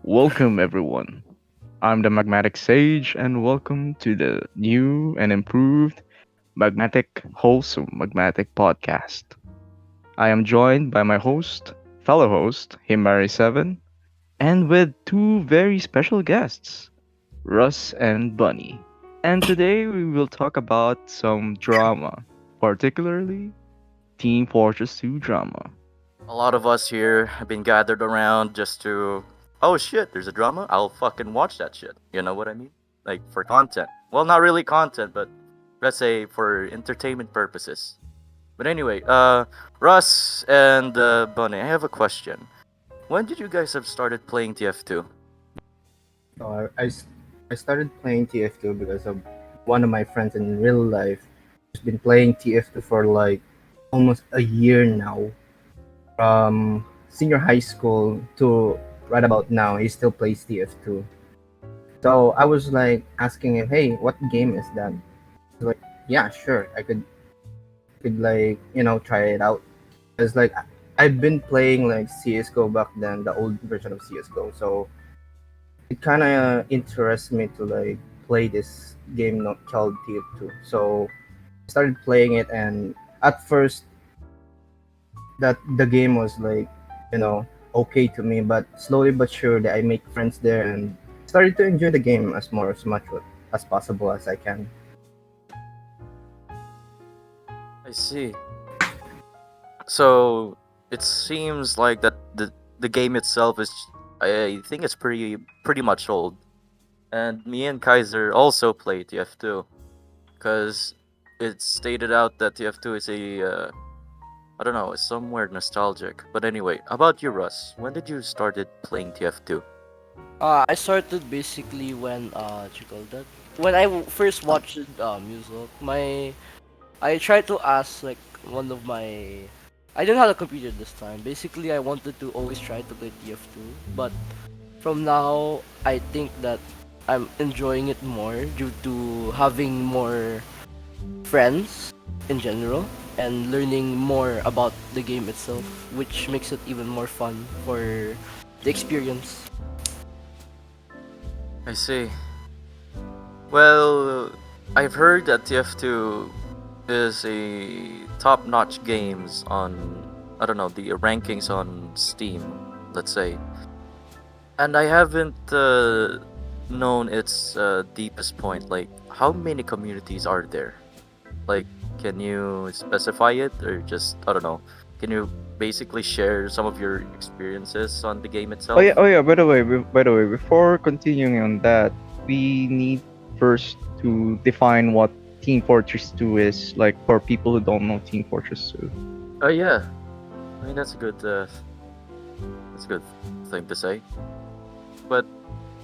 Welcome, everyone. I'm the Magmatic Sage, and welcome to the new and improved Magmatic Wholesome Magmatic podcast. I am joined by my fellow host, Me and React7, and with two very special guests, Russ and Bunny. And today we will talk about some drama, particularly Team Fortress 2 drama. A lot of us here have been gathered around just to. Oh shit, there's a drama? I'll fucking watch that shit. You know what I mean? Like, for content. Well, not really content, but let's say for entertainment purposes. But anyway, Russ and Bunny, I have a question. When did you guys have started playing TF2? I started playing TF2 because of one of my friends in real life who's been playing TF2 for like almost a year now. From senior high school to right about now, he still plays TF2. So I was like asking him, "Hey, what game is that?" He's like, "Yeah, sure, I could like try it out." It's like I've been playing like CS:GO back then, the old version of CS:GO. So it kind of interests me to like play this game not called TF2. So I started playing it, and at first that the game was like you know okay to me, but slowly but surely I make friends there and started to enjoy the game as much as possible as I can. I see. So it seems like that the game itself is, I think it's pretty much old. And me and Kaiser also play TF2 because it's stated out that TF2 is I don't know, it's somewhere nostalgic. But anyway, about you, Russ? When did you started playing TF2? I started basically when what you call that? When I first watched music, I tried to ask like one of my I didn't have a computer this time. Basically, I wanted to always try to play TF2, but from now I think that I'm enjoying it more due to having more friends in general and learning more about the game itself, which makes it even more fun for the experience. I see. Well, I've heard that TF2 is a top-notch games on, I don't know, the rankings on Steam, let's say. And I haven't known its deepest point. Like, how many communities are there? Like, can you specify it, or just, I don't know? Can you basically share some of your experiences on the game Oh itself? yeah, oh yeah. By the way, before continuing on that, we need first to define what Team Fortress 2 is, like for people who don't know Team Fortress 2. Oh yeah, I mean that's a good thing to say. But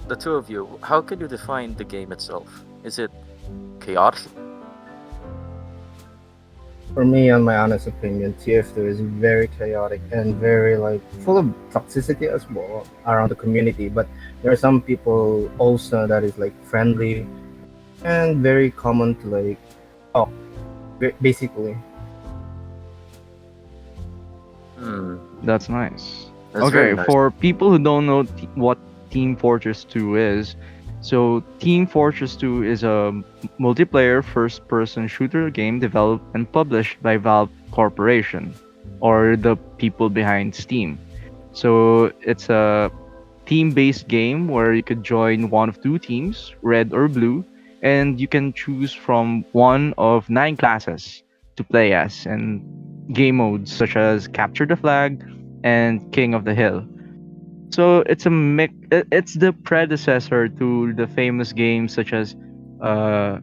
the two of you, how can you define the game itself? Is it chaotic? For me, on my honest opinion, TF2 is very chaotic and very like full of toxicity as well around the community. But there are some people also that is like friendly and very common to like talk. Basically, Hmm, That's nice. that's very Okay, nice. for people who don't know what Team Fortress 2 is, so Team Fortress 2 is a multiplayer first-person shooter game developed and published by Valve Corporation, or the people behind Steam. So it's a team-based game where you could join one of two teams, red or blue, and you can choose from one of 9 classes to play as, and game modes such as Capture the Flag and King of the Hill. So it's a it's the predecessor to the famous games such as uh,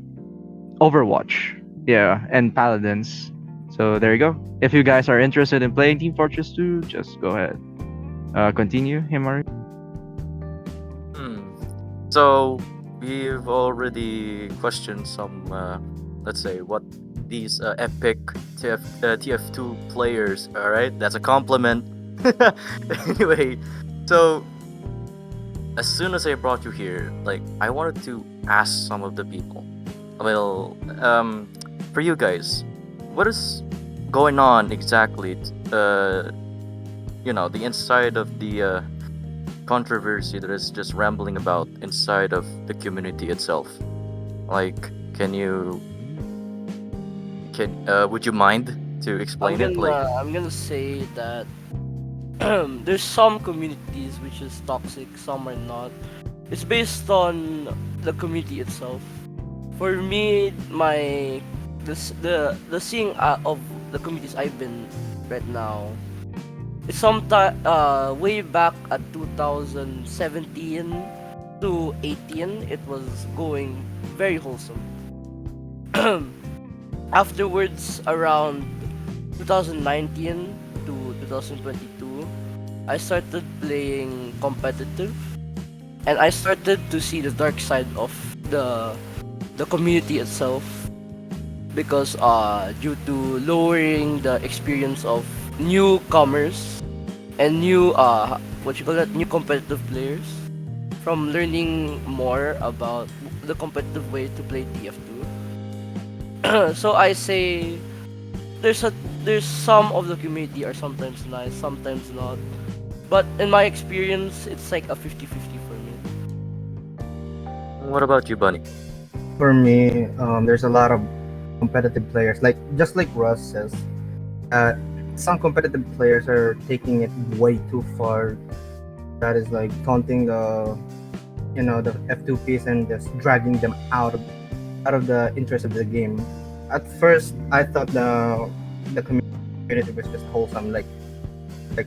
Overwatch, yeah, and Paladins. So there you go. If you guys are interested in playing Team Fortress 2, just go ahead. Continue, Himari. Hmm. So we've already questioned some, let's say, what these epic TF2 players. All right, that's a compliment. Anyway, so as soon as I brought you here, like I wanted to ask some of the people. Well, for you guys, what is going on exactly? The inside of controversy that is just rambling about inside of the community itself? Like, can you can would you mind to explain it? Like, I'm gonna say that there's some communities which is toxic, some are not. It's based on the community itself. For me, the seeing of the communities I've been right now, it's sometime way back at 2017 to 18, it was going very wholesome. Afterwards, around 2019 to 2022, I started playing competitive, and I started to see the dark side of the community itself, because due to lowering the experience of newcomers and new what you call that, new competitive players, from learning more about the competitive way to play TF2. So I say there's a there's some of the community are sometimes nice, sometimes not. But in my experience, it's like a 50-50 for me. what about you, Bunny? For me, there's a lot of competitive players. Like just like Russ says, uh, some competitive players are taking it way too far. That is like taunting the F2Ps and just dragging them out of the interest of the game. At first, I thought the community was just wholesome, like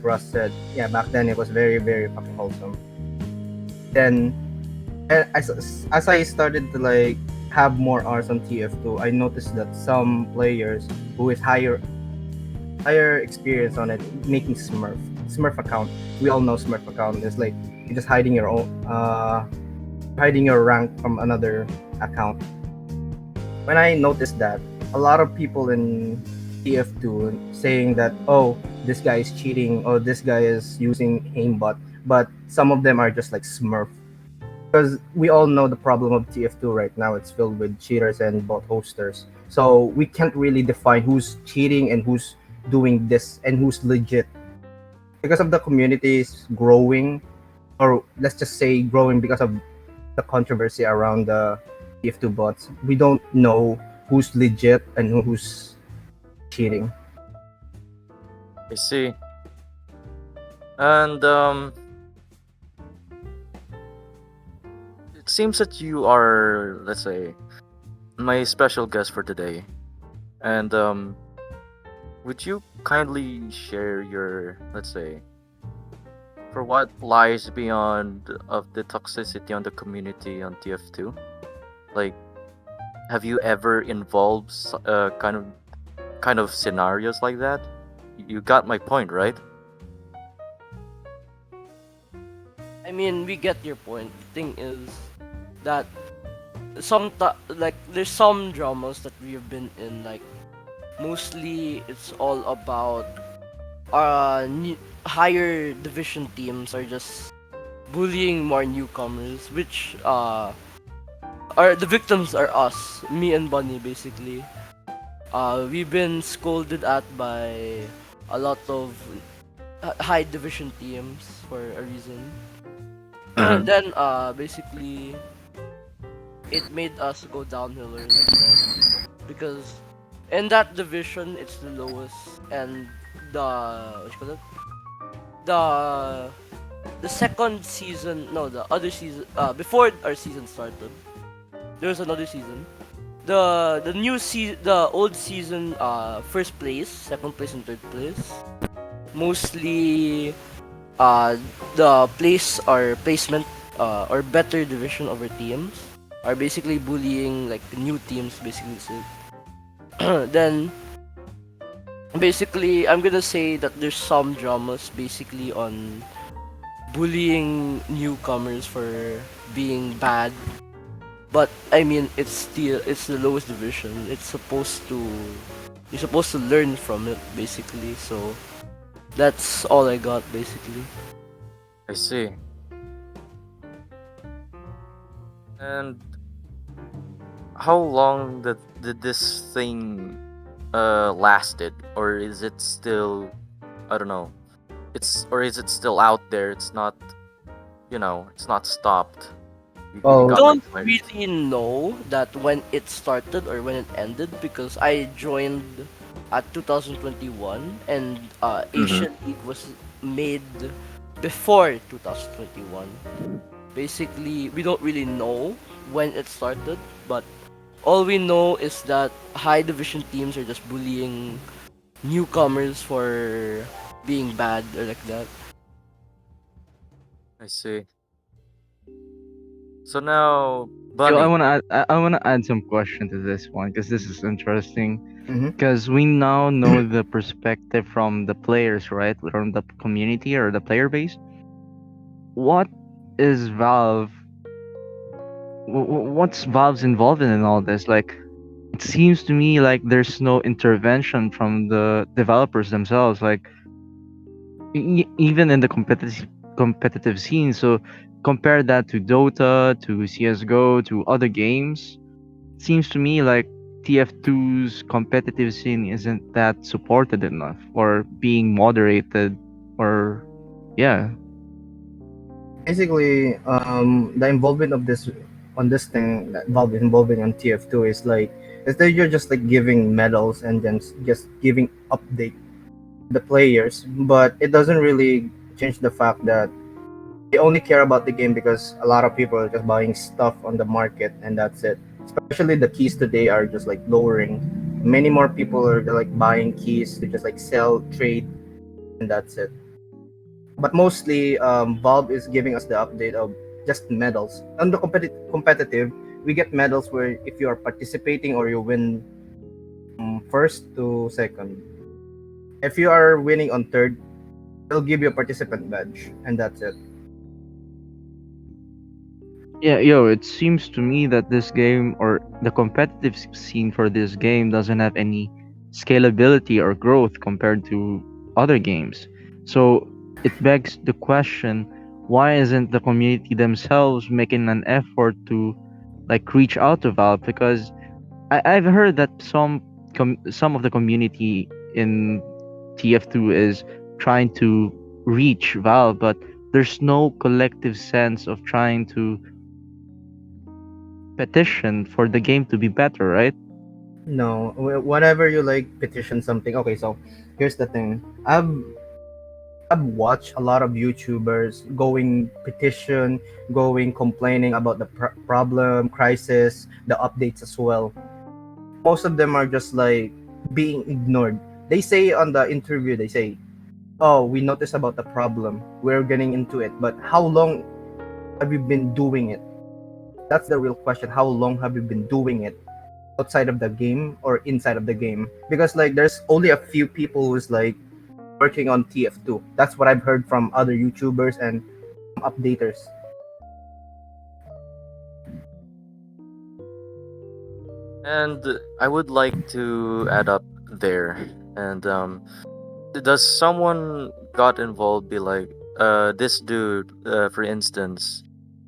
Russ said. Yeah, back then it was very very fucking wholesome. Then as I started to like have more hours on TF2, I noticed that some players who is higher experience on it making Smurf account. We all know Smurf account is like you're just hiding your rank from another account. When I noticed that, a lot of people in TF2 saying that, oh, this guy is cheating, or this guy is using aimbot, but some of them are just like Smurf. Because we all know the problem of TF2 right now, it's filled with cheaters and bot hosters. So we can't really define who's cheating and who's doing this and who's legit. Because of the communities growing, or let's just say growing because of the controversy around the TF2 bots, we don't know who's legit and who's cheating. I see. And it seems that you are, let's say, my special guest for today. And would you kindly share your, let's say, for what lies beyond of the toxicity on the community on TF2? Like, have you ever involved kind of scenarios like that? You got my point, right? I mean, we get your point. The thing is that like there's some dramas that we've been in. Like mostly, it's all about higher division teams are just bullying more newcomers, which are the victims are us, me and Bunny basically. We've been scolded at by a lot of high division teams for a reason. Mhm. Then basically it made us go downhill like that, because in that division it's the lowest, and the what you call it, the the second season, no, the other season, before our season started, there was another season. The new season, the old season, first place, second place, and third place. Mostly, the place or placement, or better division of our teams are basically bullying like new teams, basically. So, then basically, I'm gonna say that there's some dramas basically on bullying newcomers for being bad. But I mean, it's the lowest division. It's supposed to You're supposed to learn from it basically. So that's all I got basically. I see. And how long did this thing lasted, or is it still, I don't know, it's, or is it still out there? It's not it's not stopped. We Well, got my Don't point. really know that when it started or when it ended because I joined at 2021 and Mm-hmm. Asian League was made before 2021. Basically, we don't really know when it started, but all we know is that high division teams are just bullying newcomers for being bad or like that. I see. So now, Yo, I Bunny. wanna add, I wanna add some question to this one because this is interesting. mhm. Because we now know the perspective from the players, right? From the community or the player base. What is Valve? What's Valve's involvement in all this? Like, it seems to me like there's no intervention from the developers themselves. Like, even in the competitive scene. So compare that to Dota, to CS:GO, to other games. Seems to me like TF2's competitive scene isn't that supported enough or being moderated or yeah. Basically, the involvement of this on this thing that Valve is involving on TF2 is that you're just like giving medals and then just giving update to the players, but it doesn't really change the fact that they only care about the game because a lot of people are just buying stuff on the market and that's it. Especially the keys today are just like lowering. Many more people are like buying keys to just like sell, trade, and that's it. But mostly, Valve is giving us the update of just medals. On the competitive, we get medals where if you are participating or you win first to second. If you are winning on third, they'll give you a participant badge, and that's it. Yeah, yo, it seems to me that this game or the competitive scene for this game doesn't have any scalability or growth compared to other games. So it begs the question, why isn't the community themselves making an effort to like reach out to Valve? Because I've heard that some of the community in TF2 is trying to reach Valve, but there's no collective sense of trying to petition for the game to be better, right? No, whenever you like petition something. Okay, so here's the thing. I've watched a lot of YouTubers going petition, going complaining about the problem, crisis, the updates as well. Most of them are just like being ignored. They say on the interview, they say, "Oh, we noticed about the problem. We're getting into it, but how long have you been doing it?" That's the real question. How long have you been doing it outside of the game or inside of the game? Because like there's only a few people who's like working on TF2. That's what I've heard from other YouTubers and updaters. And I would like to add up there. And does someone got involved? Be like, this dude, for instance,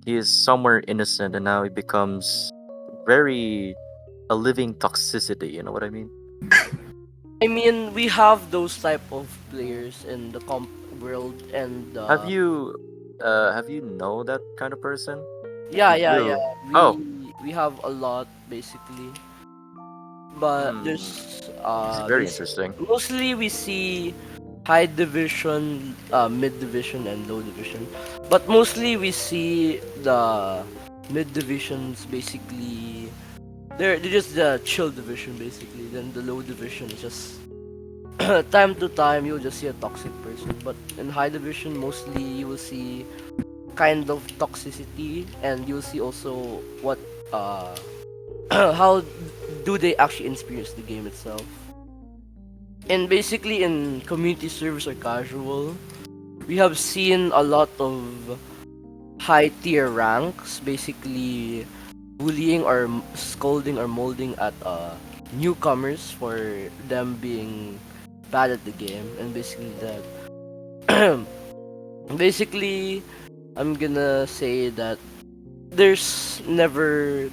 he is somewhere innocent, and now he becomes very a living toxicity. You know what I mean? I mean, we have those type of players in the comp world, and Have you, have you know that kind of person? If yeah, you yeah, yeah. do, oh, We have a lot basically, but hmm, there's this is very basic, interesting. mostly we see high division, mid division, and low division. But mostly we see the mid divisions basically. They're just the chill division basically. Then the low division is just time to time you'll just see a toxic person. But in high division, mostly you will see kind of toxicity, and you'll see also what uh how do they actually experience the game itself. And basically in community service or casual, we have seen a lot of high tier ranks basically bullying or scolding or molding at newcomers for them being bad at the game, and basically that basically I'm gonna say that there's never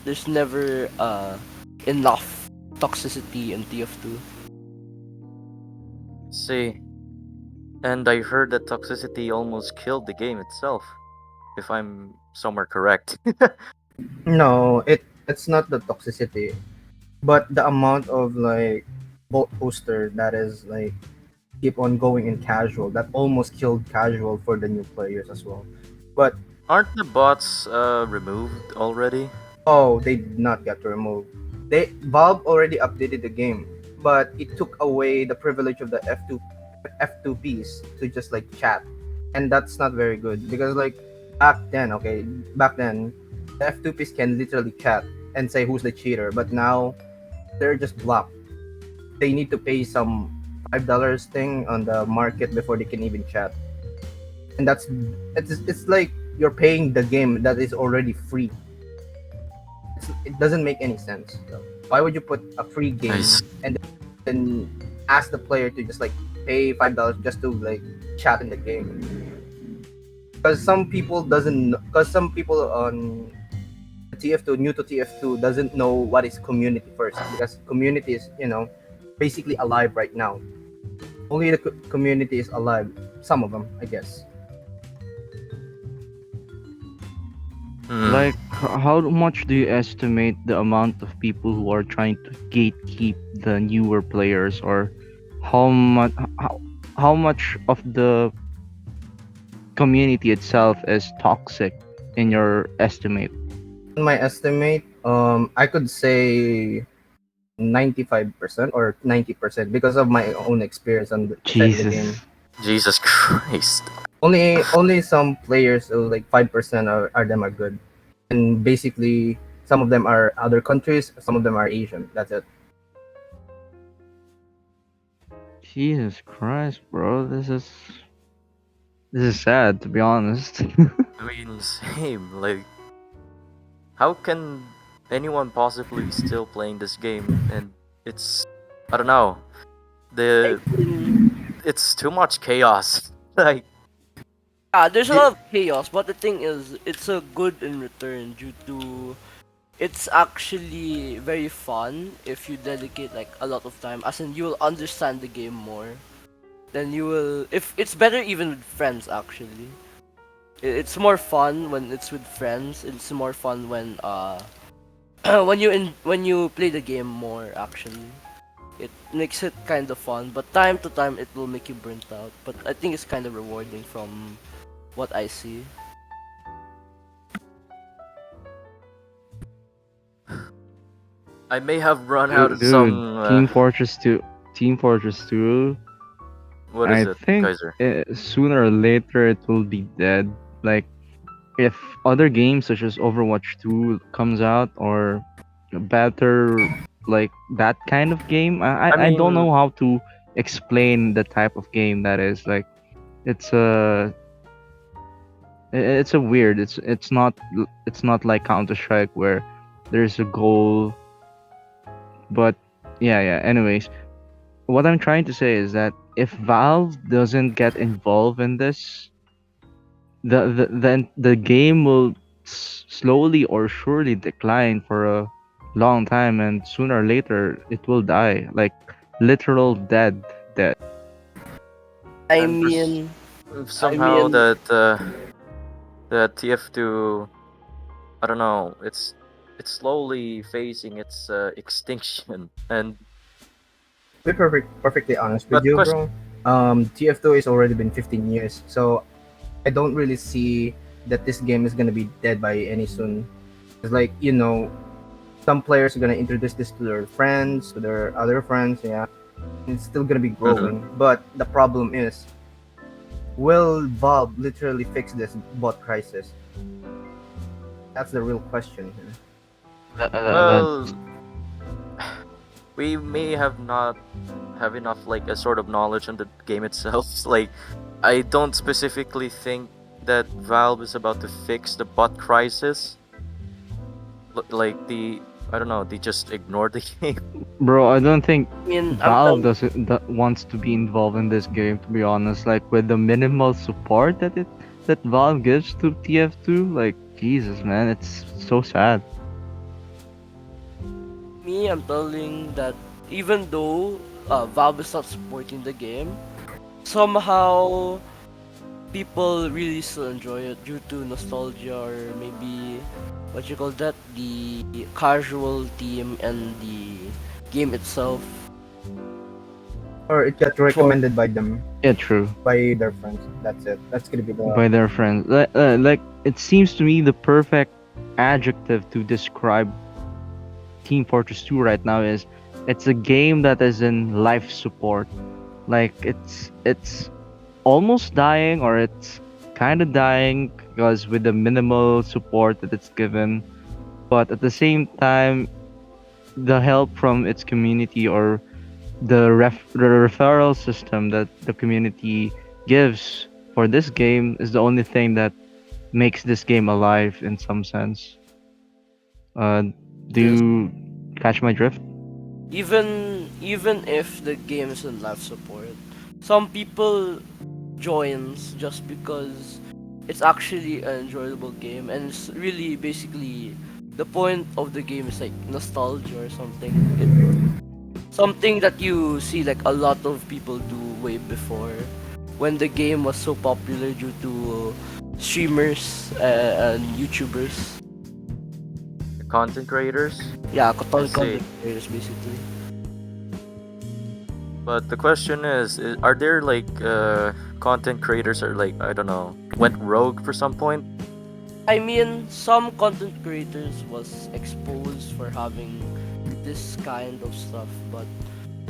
there's never enough toxicity in TF2. See, and I heard that toxicity almost killed the game itself. if I'm somewhere correct. No, it's not the toxicity, but the amount of like boat posters that is like keep on going in casual that almost killed casual for the new players as well. But Aren't the bots removed already? oh, they did not get removed. They Valve already updated the game, but it took away the privilege of the F2Ps to just like chat, and that's not very good because like back then, the F2Ps can literally chat and say who's the cheater, but now they're just blocked. They need to pay some $5 thing on the market before they can even chat, and it's like you're paying the game that is already free. It doesn't make any sense. So why would you put a free game Nice. and then ask the player to just like pay $5 just to like chat in the game? Because some people on TF2 new to TF2 doesn't know what is community first because community is basically alive right now. Only the community is alive. Some of them, I guess. Hmm. Like, how much do you estimate the amount of people who are trying to gatekeep the newer players, or how much how much of the community itself is toxic in your estimate? On my estimate, I could say 95% or 90% because of my own experience on defending the game. Jesus. Jesus Christ. Only some players, like 5% are them are good, and basically some of them are other countries, some of them are Asian. That's it. Jesus Christ, bro. This is sad, to be honest. I mean, same. Like, how can anyone possibly still playing this game? And it's, I don't know. I The mean, it's too much chaos. Like, there's a lot of chaos, but the thing is, it's a good in return due to it's actually very fun if you dedicate like a lot of time. As in, you will understand the game more. Then you will, if it's better even with friends actually. It's more fun when it's with friends. It's more fun when when you play the game more actually. It makes it kind of fun, but time to time it will make you burnt out. But I think it's kind of rewarding from what I see. I may have run out of Dude, some. Team Fortress 2, What is I it, think Kaiser? sooner or later it will be dead. Like, if other games such as Overwatch 2 comes out, or better, like that kind of game, I I don't mean, know how to explain the type of game that is. Like, it's a it's a weird. It's not like Counter Strike where there's a goal. But yeah. Anyways, what I'm trying to say is that if Valve doesn't get involved in this, then the game will slowly or surely decline for a long time, and sooner or later it will die, like literal dead. I and mean, I somehow mean, that TF2, I don't know. It's slowly facing its extinction. And To be perfectly honest with but you, question. bro. TF2 has already been 15 years, so I don't really see that this game is gonna be dead by any soon. It's like some players are gonna introduce this to their friends, to their other friends. Yeah, and it's still gonna be Mhm. growing. But the problem is, will Valve literally fix this bot crisis? That's the real question here. That Well, we may have not have enough like a sort of knowledge on the game itself. Like, I don't specifically think that Valve is about to fix the bot crisis. Like the I don't know, they just ignored the game. Bro, I don't think I'm Valve telling. doesn't that wants to be involved in this game, to be honest. Like, with the minimal support that Valve gives to TF2, like, Jesus, man, it's so sad. I'm telling that even though Valve is not supporting the game, somehow people really still enjoy it due to nostalgia or maybe what you call that, the casual theme and the game itself. Or it got For recommended by them, Yeah, true. by their friends. That's it. That's gonna be the By their friends. Like it seems to me the perfect adjective to describe Team Fortress 2 right now is it's a game that is in life support. Like it's almost dying or it's kind of dying because with the minimal support that it's given, but at the same time the help from its community or the referral system that the community gives for this game is the only thing that makes this game alive in some sense. Uh, do this, you catch my drift? even if the game is in life support, some people joins just because it's actually an enjoyable game and it's really basically the point of the game is like nostalgia or something. Something that you see like a lot of people do way before when the game was so popular due to streamers and YouTubers. The content creators. Yeah, I content see. creators basically. But the question is, are there like content creators or like I don't know went rogue for some point? I mean, some content creators was exposed for having this kind of stuff, but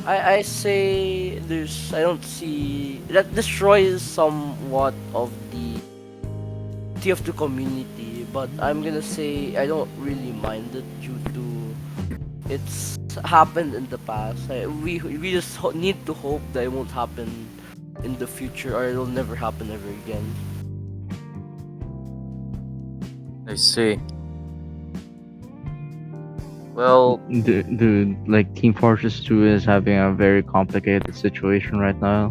I say I don't see that destroys somewhat of the TF2 community, but I'm gonna say I don't really mind it due to it's happened in the past. We just need to hope that it won't happen in the future or it'll never happen ever again. I see. Well, Dude, like Team Fortress 2 is having a very complicated situation right now,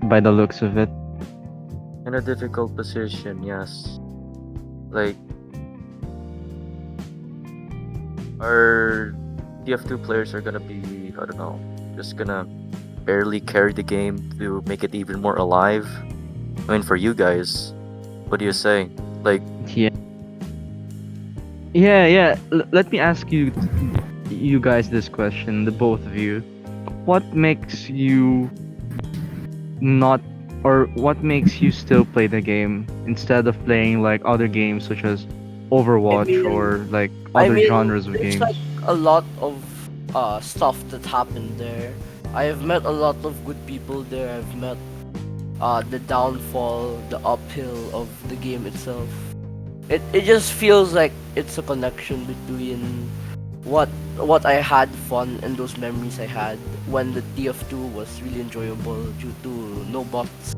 by the looks of it. in a difficult position, yes. Like, our TF2 players are gonna be, I don't know, just gonna barely carry the game to make it even more alive. I mean, for you guys, what do you say? Like, Yeah, yeah. Let me ask you guys this question, the both of you. What makes you not, or what makes you still play the game instead of playing like other games such as I Overwatch mean, or like I other mean, genres of there's like games? a lot of stuff that happened there. I have met a lot of good people there. I've met the downfall, the uphill of the game itself. It just feels like it's a connection between what I had fun and those memories I had when the TF2 was really enjoyable due to no bots.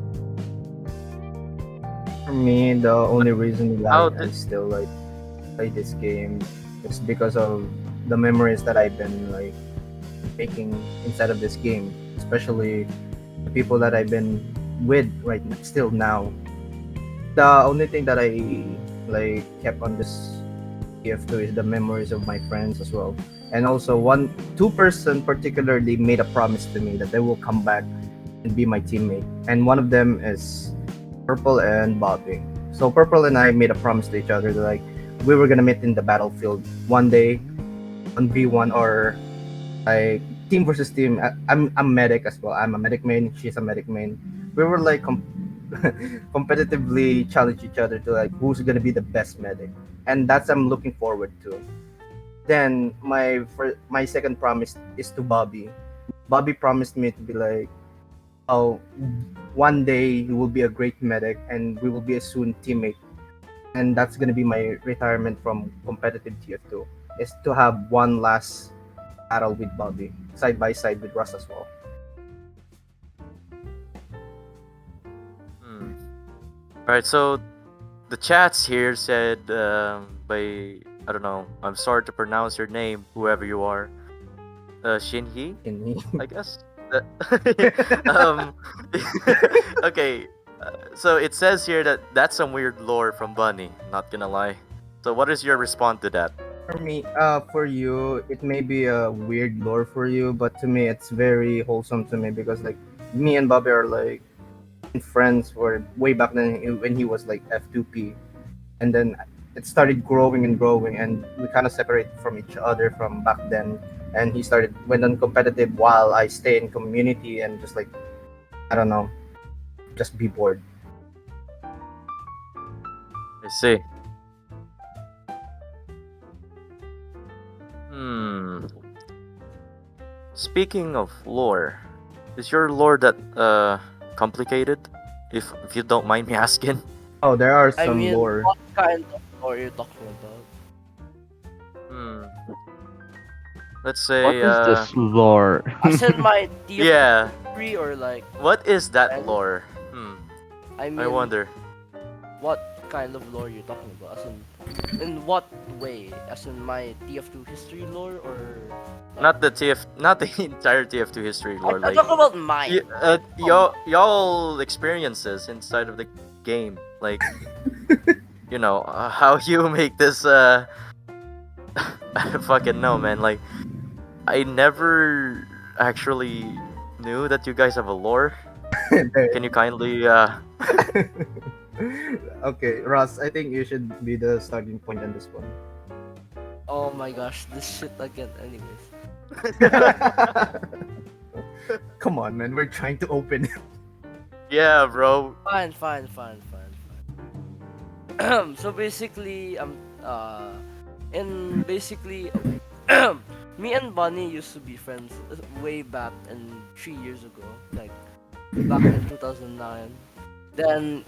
For me, the but only reason how why I did still like play this game is because of the memories that I've been like making inside of this game, especially the people that I've been with right now, still now. The only thing that I like kept on this TF2 is the memories of my friends as well. And also two person particularly made a promise to me that they will come back and be my teammate. And one of them is Purple and Bobby. So Purple and I made a promise to each other that like we were gonna meet in the battlefield one day, 1v1 or like team versus team. I'm medic as well. I'm a medic main. She's a medic main. We were like competitively challenge each other to like who's gonna be the best medic, and that's I'm looking forward to. Then my second promise is to Bobby. Bobby promised me to be like, oh, one day you will be a great medic, and we will be a soon teammate, and that's gonna be my retirement from competitive TF2. Is to have one last battle with Bobby, side by side with Russ as well. hmm. All right, so the chats here said by I don't know. I'm sorry to pronounce your name, whoever you are. Shinhee, In me. I guess. That- um, okay. So it says here that that's some weird lore from Bunny. Not gonna lie. So what is your response to that? For me, for you, it may be a weird lore for you, but to me, it's very wholesome to me because like me and Bobby are like friends were way back then when he was like F2P, and then it started growing and growing, and we kind of separated from each other from back then. And he started went on competitive while I stay in community and just like I don't know, just be bored. I see. Hmm. Speaking of lore, is your lore that complicated? If you don't mind me asking. Oh, there are I some mean, lore. what kind of lore you're talking about? Hmm. Let's What say is this lore? As in my yeah. TF3 or like What is that friends? lore? I I mean, wonder. what kind of lore you're talking about? As in what way? As in my TF2 history lore or like Not the not the entire TF2 history lore. I Like talk about mine. y'all experiences inside of the game. Like how you make this. I don't fucking know, man. Like I never actually knew that you guys have a lore. Can you kindly Okay, Ross, I think you should be the starting point on this one. Oh my gosh, this shit again. Anyways, Come on, man, we're trying to open. Yeah, bro. fine. So basically, and basically, me and Bunny used to be friends way back in 3 years ago, like back in 2009. Then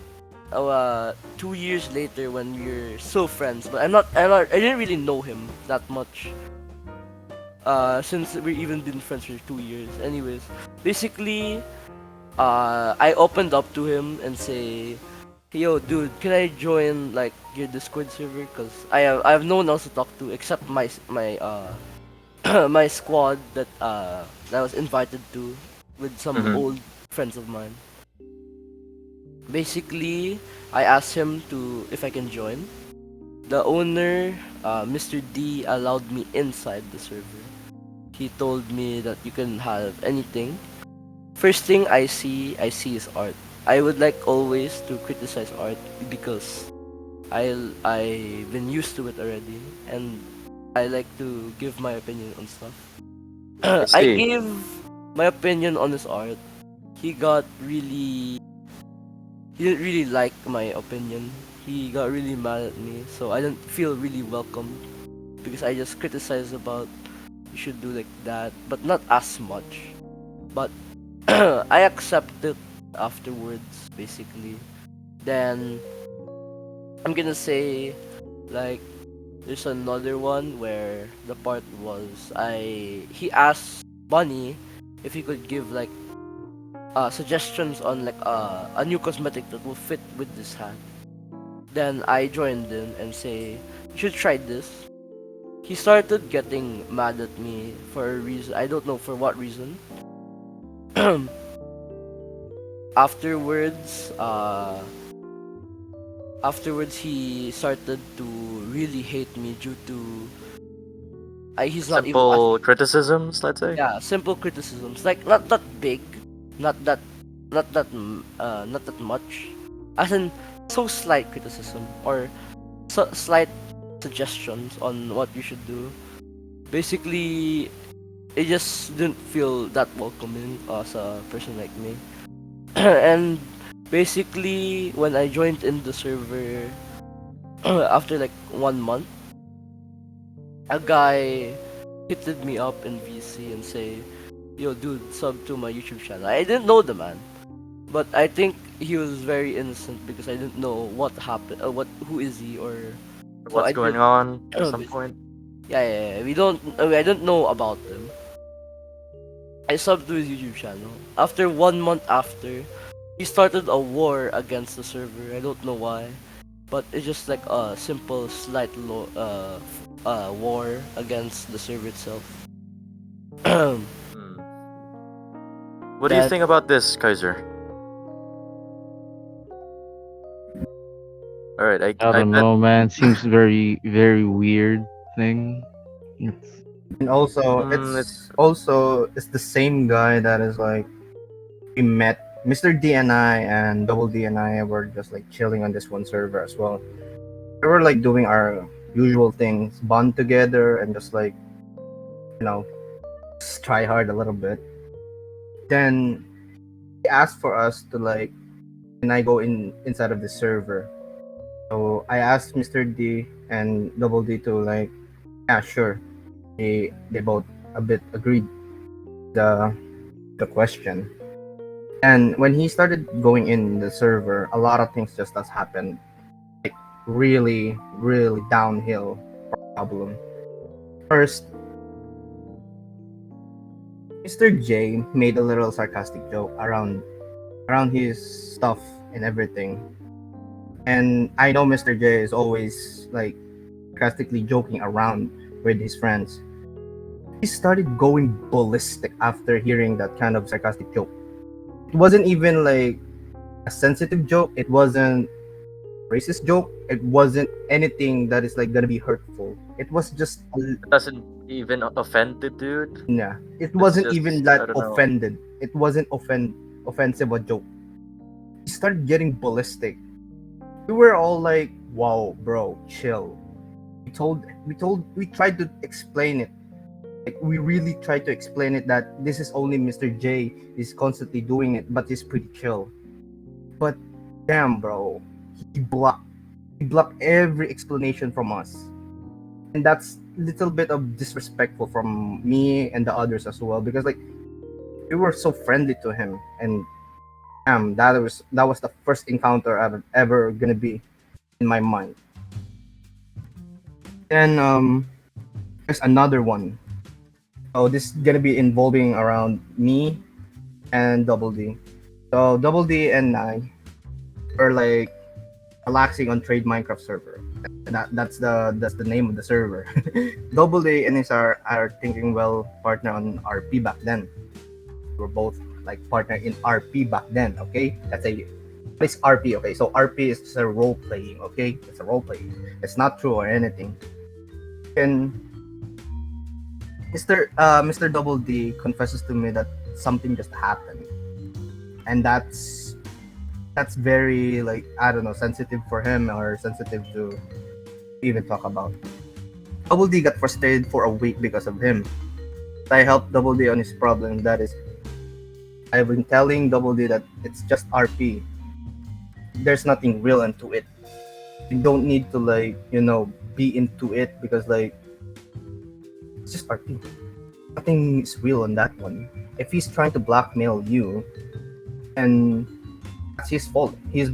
2 years later when we were still friends, but I didn't really know him that much. Since we even been friends for 2 years. Anyways, basically, I opened up to him and say, "Yo, dude, can I join like your Discord server? Cause I have no one else to talk to except my squad that I was invited to with some Mhm. old friends of mine." Basically, I asked him to if I can join. The owner, Mr. D, allowed me inside the server. He told me that you can have anything. First thing I see is art. I would like always to criticize art because I've been used to it already, and I like to give my opinion on stuff. I I see. gave my opinion on his art. He got really he didn't really like my opinion. He got really mad at me, so I didn't feel really welcome because I just criticized about you should do like that, but not as much. But I accepted afterwards, basically. Then I'm gonna say like there's another one where the part was he asked Bunny if he could give like suggestions on like a new cosmetic that will fit with this hat. Then I joined in and say you should try this. He started getting mad at me for a reason. I don't know for what reason. afterwards, uh, afterwards he started to really hate me due to he's not even Simple criticisms, let's say. yeah, simple criticisms like not that big, not that not that much, as in so slight criticism or slight suggestions on what you should do. Basically, it just didn't feel that welcoming as a person like me. And basically, when I joined in the server after like 1 month, a guy hit me up in VC and say, "Yo, dude, sub to my YouTube channel." I didn't know the man, but I think he was very innocent because I didn't know what happened, who is he, or so What's I going did. on at some point? Yeah. I don't know about him. I subbed to his YouTube channel. After 1 month after, he started a war against the server. I don't know why, but it's just like a simple, slight war against the server itself. Hmm. What do you Then think about this, Kaiser? All right, I I don't bet. know, man. Seems very, very weird thing. It's And also, It's it's the same guy that is like we met Mr. D and I and Double D and I were just like chilling on this one server as well. We were like doing our usual things, bond together, and just like you know, just try hard a little bit. Then he asked for us to like, can I go inside of the server? So I asked Mr. D and Double D to like, yeah, sure. They both a bit agreed the the question. And when he started going in the server, a lot of things just has happened. Like really downhill problem. First, Mr. J made a little sarcastic joke around his stuff and everything. And I know Mr. J is always like sarcastically joking around with his friends. He started going ballistic after hearing that kind of sarcastic joke. It wasn't even like a sensitive joke. It wasn't a racist joke. It wasn't anything that is like gonna be hurtful. It was just It doesn't even offend the dude. yeah. It It's wasn't even just I that don't know. offended. It wasn't offensive a joke. He started getting ballistic. We were all like, "Wow, bro, chill." We tried to explain it. Like we really tried to explain it that this is only Mr. J is constantly doing it, but he's pretty chill. But damn, bro, he blocked he blocked every explanation from us, and that's little bit of disrespectful from me and the others as well because like we were so friendly to him, and damn, that was the first encounter I've ever gonna be in my mind. Then there's another one. So this is gonna be involving around me and Double D. So Double D and I were like relaxing on Trade Minecraft server. That's the name of the server. Double D and his are thinking well partner on RP back then. We're both like partner in RP back then. Okay, that's a what is RP? Okay, so RP is just a role playing. Okay, it's a role playing. It's not true or anything. And Mr. Double D confesses to me that something just happened, and that's very like I don't know sensitive for him or sensitive to even talk about. Double D got frustrated for a week because of him. I helped Double D on his problem. That is, I've been telling Double D that it's just RP. There's nothing real into it. You don't need to like be into it because like it's just RP. Nothing is real on that one. If he's trying to blackmail you, and that's his fault. He's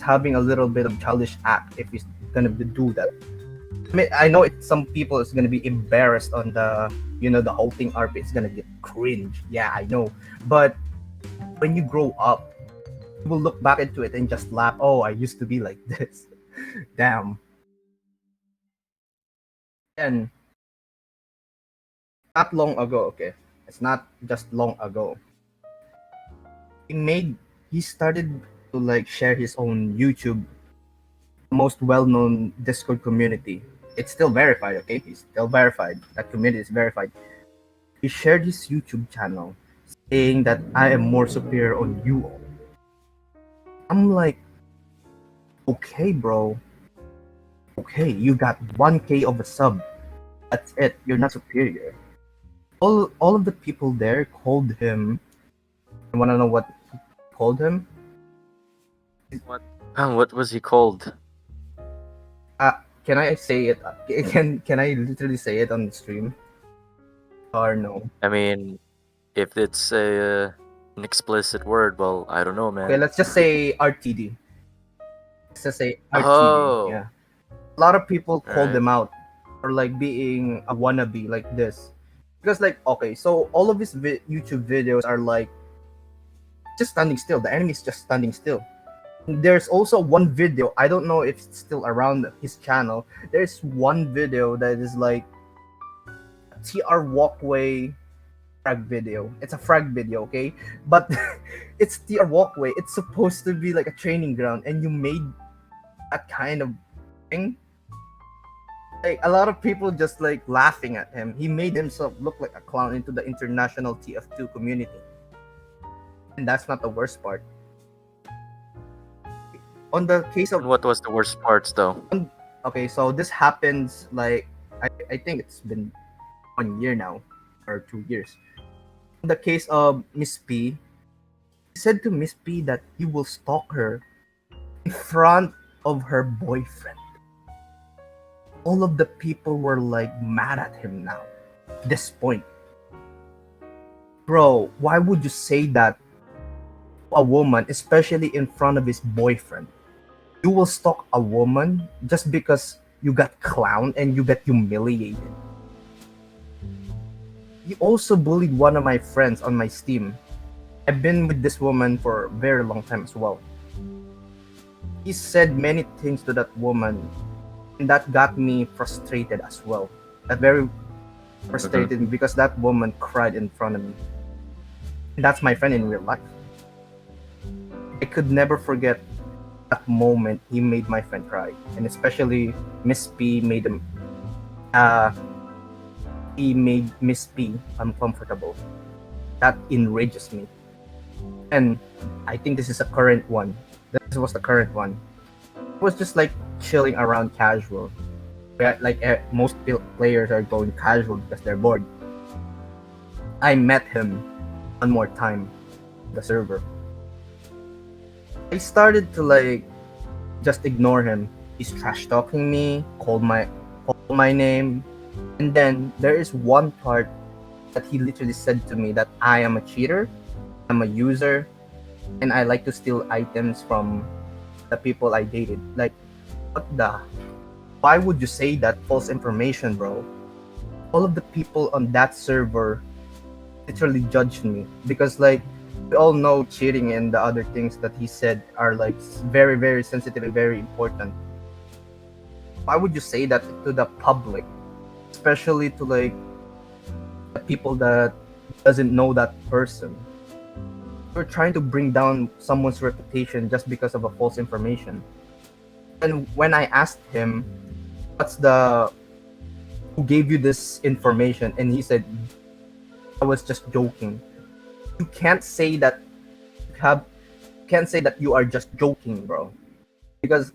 having a little bit of childish act if he's gonna do that. I mean, I know some people is gonna be embarrassed on the whole thing. RP is gonna get cringe. Yeah, I know. But when you grow up, you will look back into it and just laugh. Oh, I used to be like this. Damn. And not long ago, okay, it's not just long ago. He started to like share his own YouTube, most well-known Discord community. It's still verified, okay? He's still verified. That community is verified. He shared his YouTube channel saying that I am more superior on you all. I'm like, okay, bro. Okay, you got 1K of a sub. That's it. You're not superior. All of the people there called him. I wanna know what he called him? What was he called? Can I say it? Can I literally say it on the stream? Or no? I mean, if it's an explicit word, well, I don't know, Okay, man. let's just say RTD. Let's just say RTD. Oh, Yeah. A lot of people called alright. them out for like being a wannabe like this. Because like okay, so all of his YouTube videos are like just standing still. The enemy is just standing still. There's also one video. I don't know if it's still around his channel. There's one video that is like TR walkway frag video. It's a frag video, okay? But it's TR walkway. It's supposed to be like a training ground, and you made that kind of thing. Like a lot of people just like laughing at him. He made himself look like a clown into the international TF2 community. And that's not the worst part. On the case And of what was the worst parts though? okay, so this happens like I think it's been 1 year now or 2 years. In the case of Miss P, he said to Miss P that he will stalk her in front of her boyfriend. All of the people were like mad at him now. At this point, bro, why would you say that to a woman, especially in front of his boyfriend? You will stalk a woman just because you got clowned and you get humiliated. He also bullied one of my friends on my Steam. I've been with this woman for a very long time as well. He said many things to that woman, and that got me frustrated as well. That very frustrated me because that woman cried in front of me. And that's my friend in real life. I could never forget that moment he made my friend cry, and especially Miss P made him. He made Miss P uncomfortable. That enrages me, and I think this is a current one. This was the current one. It was just like chilling around casual. Yeah, like most players are going casual because they're bored. I met him one more time, the server. I started to like just ignore him. He's trash talking me, called my name, and then there is one part that he literally said to me that I am a cheater, I'm a user, and I like to steal items from the people I dated. Like, what the? Why would you say that false information, bro? All of the people on that server literally judged me because like we all know cheating and the other things that he said are like very very sensitive and very important. Why would you say that to the public, especially to like the people that doesn't know that person? You're trying to bring down someone's reputation just because of a false information. And when I asked him what's the who gave you this information, and he said I was just joking. You can't say that you are just joking, bro, because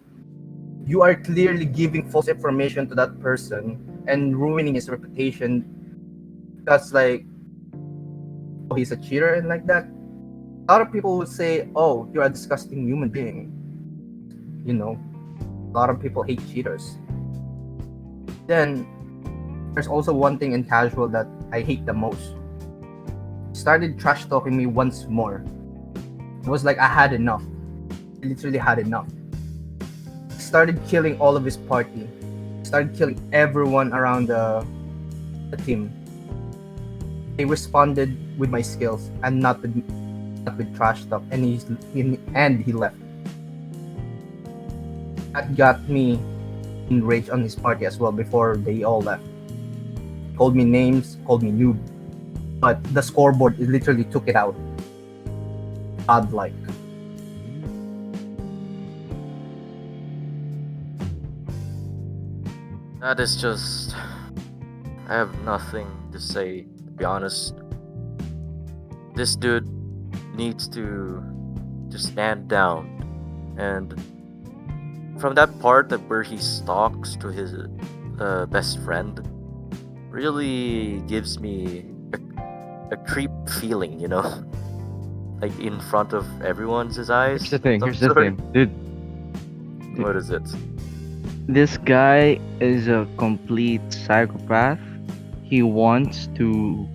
you are clearly giving false information to that person and ruining his reputation because like, oh, he's a cheater and like that. A lot of people would say, oh, you're a disgusting human being. You know, a lot of people hate cheaters. Then there's also one thing in casual that I hate the most. He started trash talking me once more. It was like I had enough. I literally had enough. He started killing all of his party. He started killing everyone around the team. They responded with my skills and not with trash talk, and he left. That got me enraged on his party as well before they all left. Called me names, called me noob, but the scoreboard literally took it out. Godlike. That is just. I have nothing to say, to be honest. This dude needs to stand down. And from that part of where he stalks to his best friend, really gives me a creep feeling, you know? Like in front of everyone's eyes. Here's the thing, dude. What is it? This guy is a complete psychopath. He wants to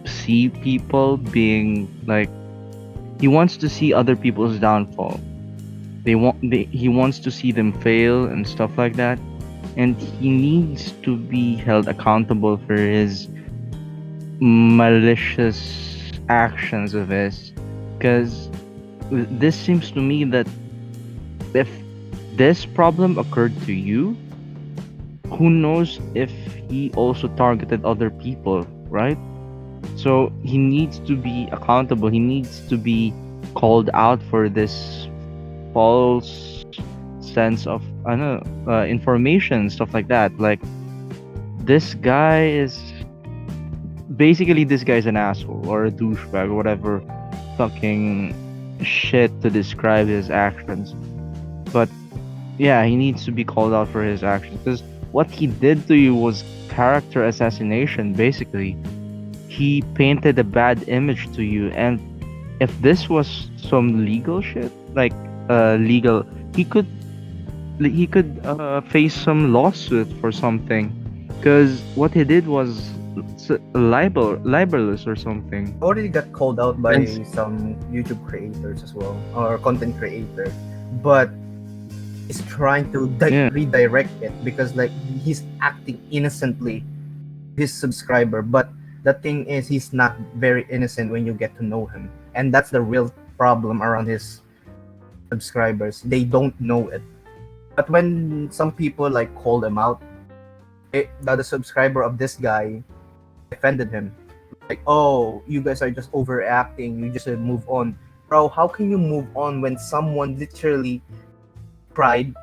see people being like. He wants to see other people's downfall. He wants to see them fail and stuff like that, and he needs to be held accountable for his malicious actions of his. Because this seems to me that if this problem occurred to you, who knows if he also targeted other people, right? So he needs to be accountable. He needs to be called out for this false sense of information, stuff like that. Like this guy's an asshole or a douchebag or whatever. fucking shit to describe his actions. But yeah, he needs to be called out for his actions because what he did to you was character assassination. Basically, he painted a bad image to you, and if this was some legal shit, like legal, he could face some lawsuit for something, because what he did was libelous or something. Already got called out by And some YouTube creators as well, or content creator, but he's trying to yeah, redirect it because like he's acting innocently to his subscriber, but the thing is he's not very innocent when you get to know him, and that's the real problem around his subscribers. They don't know it, but when some people like called him out, the subscriber of this guy defended him, like, oh, you guys are just overacting, you just move on. Bro, how can you move on when someone literally cried,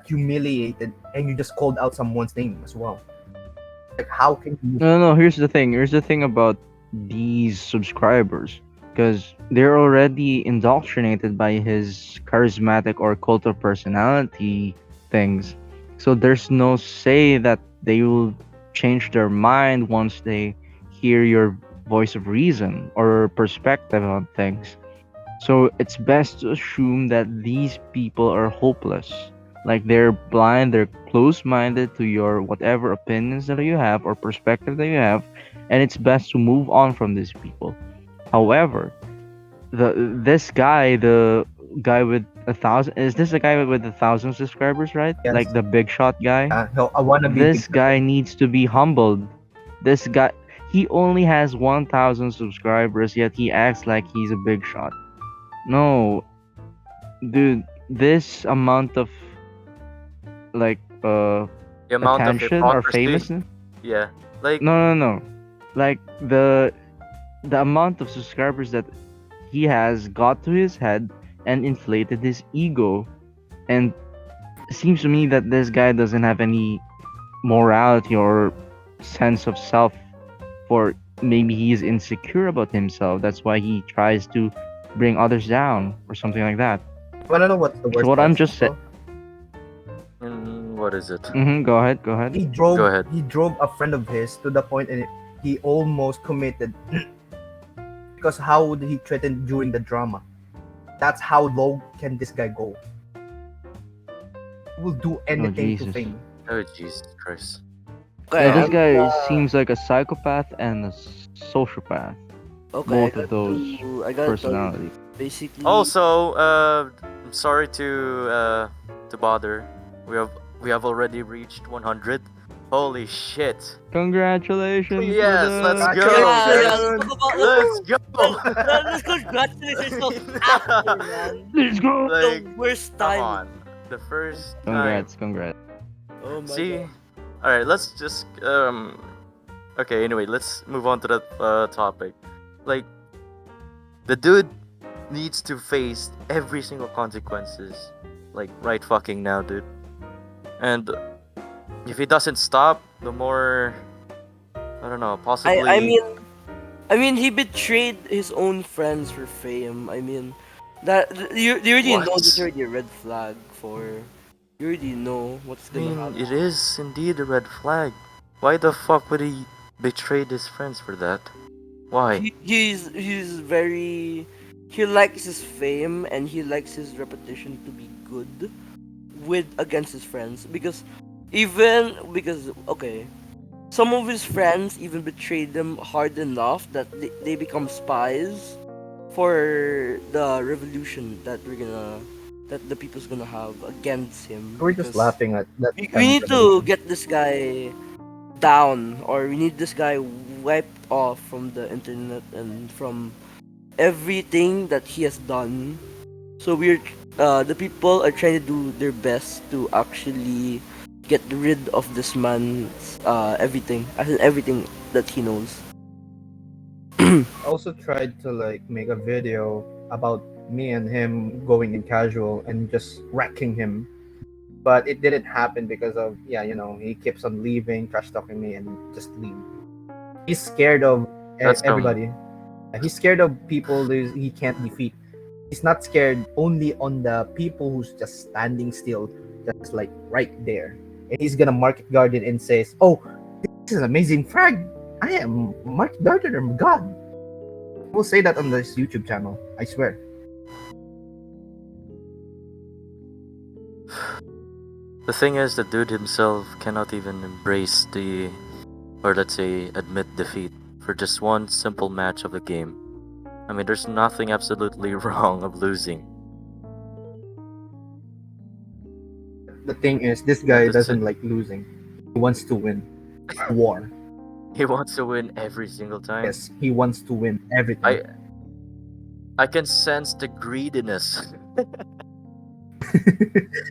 humiliated, and you just called out someone's name as well? Like, how can you? no, no. Here's the thing. Here's the thing about these subscribers, because they're already indoctrinated by his charismatic or cult of personality things. So there's no say that they will change their mind once they hear your voice of reason or perspective on things. So it's best to assume that these people are hopeless. Like they're blind, they're close minded to your whatever opinions that you have or perspective that you have, and it's best to move on from these people. However, this guy, the guy with 1,000, is this the guy with 1,000 subscribers, right? Yes, Like the big shot guy? I wanna be This big shot. guy needs to be humbled. This guy, he only has 1,000 subscribers, yet he acts like he's a big shot. No, dude, this amount of like The amount of attention or hypocrisy. famousness. Yeah. Like No, no, no. Like the amount of subscribers that he has got to his head and inflated his ego, and it seems to me that this guy doesn't have any morality or sense of self, for maybe he is insecure about himself. That's why he tries to bring others down or something like that. Wanna know what's the So worst what I'm part, just saying. bro? what is it? Go ahead. Go ahead. Go ahead. He drove a friend of his to the point and he almost committed because how would he threaten during the drama? That's how low can this guy go. He will do anything to Jesus. fame. Oh Jesus Christ. Okay, Yeah, this I'm, guy seems like a psychopath and a sociopath. okay, both of those I gotta Personalities. basically. Also, I'm sorry to bother. We have already reached 100. Holy shit! Congratulations! Yes, let's brother. go. Congratulations. Let's go. Let's congratulations yourself after, man. Let's go! Like, The worst come time. on. The first time. Congrats. Oh my See, god. all right. Let's just Okay. Anyway, let's move on to that topic. Like, the dude needs to face every single consequences. Like right fucking now, dude. And if he doesn't stop, the more I don't know, possibly. I mean, he betrayed his own friends for fame. I mean, you already know What? this already a red flag for. You already know what's I gonna mean, happen. it is indeed a red flag. Why the fuck would he betray his friends for that? Why? He's very. He likes his fame and he likes his reputation to be good with against his friends because okay, some of his friends even betrayed him hard enough that they become spies for the revolution that the people's gonna have against him. We're just because laughing at that. we need to get this guy down, or we need this guy wiped off from the internet and from everything that he has done. So the people are trying to do their best to actually get rid of this man's everything, as in everything that he knows. Also tried to like make a video about me and him going in casual and just wrecking him, but it didn't happen because of he keeps on leaving, trash talking me, and just leave. He's scared of That's everybody. He's scared of people he can't defeat. He's not scared only on the people who's just standing still, just like right there. And he's gonna market garden and says, "Oh, this is amazing frag. I am market gardener god." We'll say that on this YouTube channel. I swear. The thing is, the dude himself cannot even embrace or let's say, admit defeat for just one simple match of the game. I mean, there's nothing absolutely wrong of losing. The thing is, this guy That's doesn't it. like losing. He wants to win. War. He wants to win every single time. Yes, he wants to win everything. I can sense the greediness.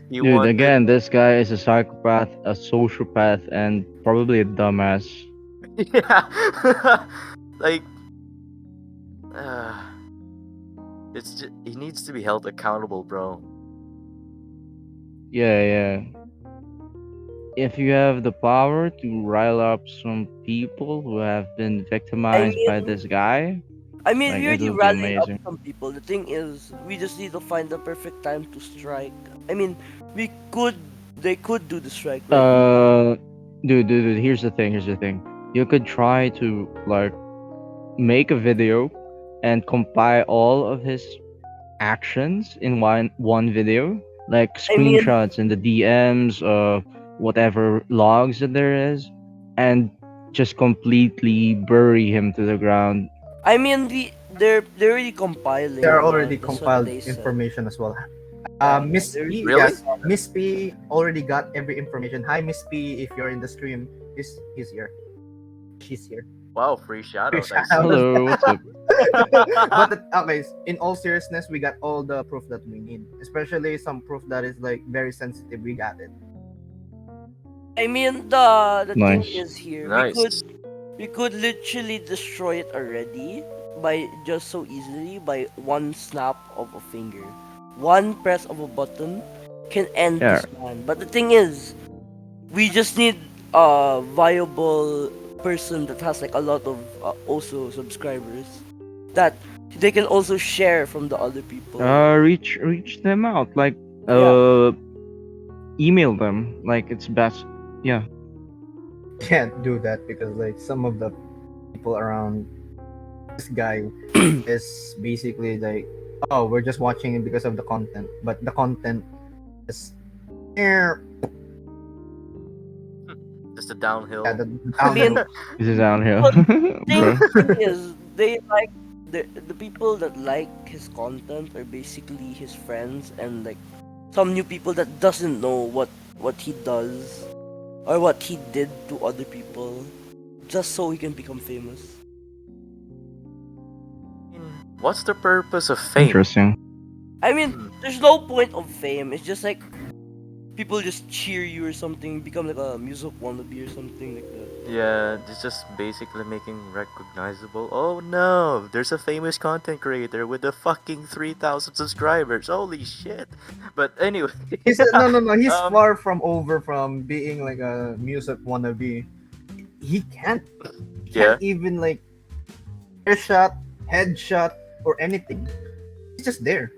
He Dude, wanted- again, this guy is a psychopath, a sociopath, and probably a dumbass. Yeah. Like, it's just, he needs to be held accountable, bro. Yeah. If you have the power to rile up some people who have been victimized by mean- this guy, I mean, Like, we it already would be rallied up amazing. some people. The thing is, we just need to find the perfect time to strike. I mean, they could do the strike. Right? dude, here's the thing. You could try to like make a video and compile all of his actions in one video, like I mean- screenshots in the DMs, whatever logs that there is, and just completely bury him to the ground. I mean, they're already compiling. They are already that's what compiled they said. information as well. Yeah, Miss there's- P, Really? yes, Miss P already got every information. Hi, Miss P, if you're in the stream, he's here. She's here. Wow, free shadow. Free Nice. shadow. Hello, what's up? Okay, in all seriousness, we got all the proof that we need, especially some proof that is like very sensitive. We got it. I mean, the thing Nice. is here. Nice. We could literally destroy it already by just so easily by one snap of a finger. One press of a button can end Yeah. this man. But the thing is, we just need a viable person that has like a lot of also subscribers that they can also share from the other people. Reach them out, like email them, like it's best. Yeah. Can't do that because like some of the people around this guy is basically like, oh, we're just watching it because of the content, but the content is Just a downhill. yeah, the I mean, This is downhill. thing Bro. is, they like the people that like his content are basically his friends and like some new people that doesn't know what he does or what he did to other people just so he can become famous. What's the purpose of fame? Interesting. I mean, there's no point of fame. It's just like people just cheer you or something, become like a music wannabe or something like that. Yeah, it's just basically making recognizable. Oh no, there's a famous content creator with a fucking 3,000 subscribers. Holy shit. But anyway. He's no. He's Um, far from over from being like a music wannabe. He can't Yeah. even like headshot, or anything. He's just there.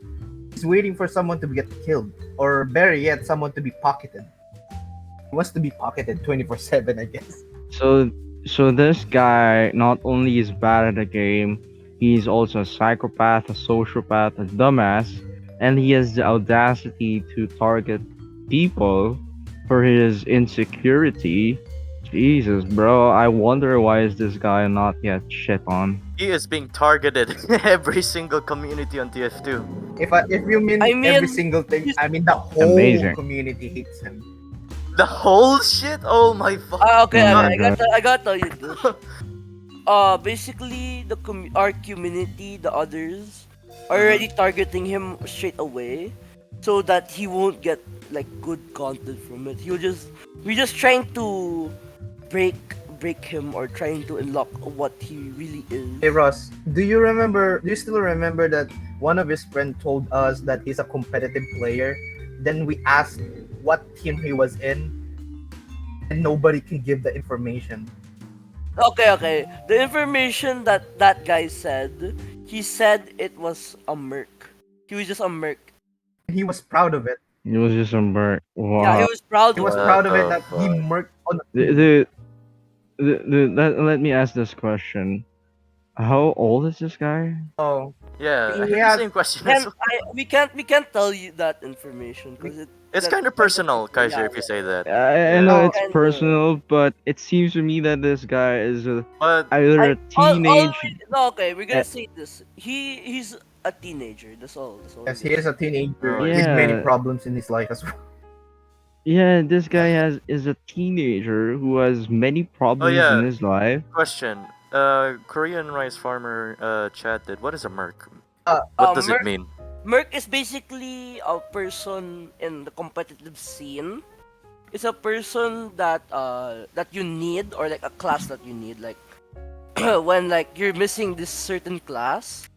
He's waiting for someone to get killed, or better yet, someone to be pocketed. He wants to be pocketed 24/7, I guess. So this guy not only is bad at the game, he's also a psychopath, a sociopath, a dumbass, and he has the audacity to target people for his insecurity. Jesus, bro, I wonder why is this guy not yet shit on? He is being targeted in every single community on TF2. If you mean, I mean, every single thing, I mean the whole Amazing. community hates him. The whole shit? Oh my fuck. Okay, Oh my I gotta tell you this. Basically, our community, the others, are already targeting him straight away, so that he won't get like good content from it. We're just trying to break him or trying to unlock what he really is. Hey Ross, do you still remember that one of his friends told us that he's a competitive player? Then we asked what team he was in, and nobody can give the information. Okay. The information that that guy said, he said it was a merc. He was just a merc. He was proud of it. It was just a bird. Yeah, he Wow. was proud He of was it. What proud of it the that he fuck? merged on a The, team. the, let me ask this question. How old is this guy? Oh, Yeah, I he have the has same question as And well. we can't tell you that information because It's kind of personal, yeah, Kaiser, if you say that. I Yeah. know oh it's kind of. personal, but it seems to me that this guy is But either I a teenage. no, okay, we're Uh, gonna say this. He's a teenager. That's all. That's all we're yes, he gonna is say. a teenager oh, I with see. many yeah, problems in his life as well. yeah. This guy is a teenager who has many Oh problems in yeah, his life. question. Korean rice farmer chatted. What is a merc? Uh, What does it Merc mean? Merc is basically a person in the competitive scene. It's a person that you need, or like a class that you need. Like when like you're missing this certain class,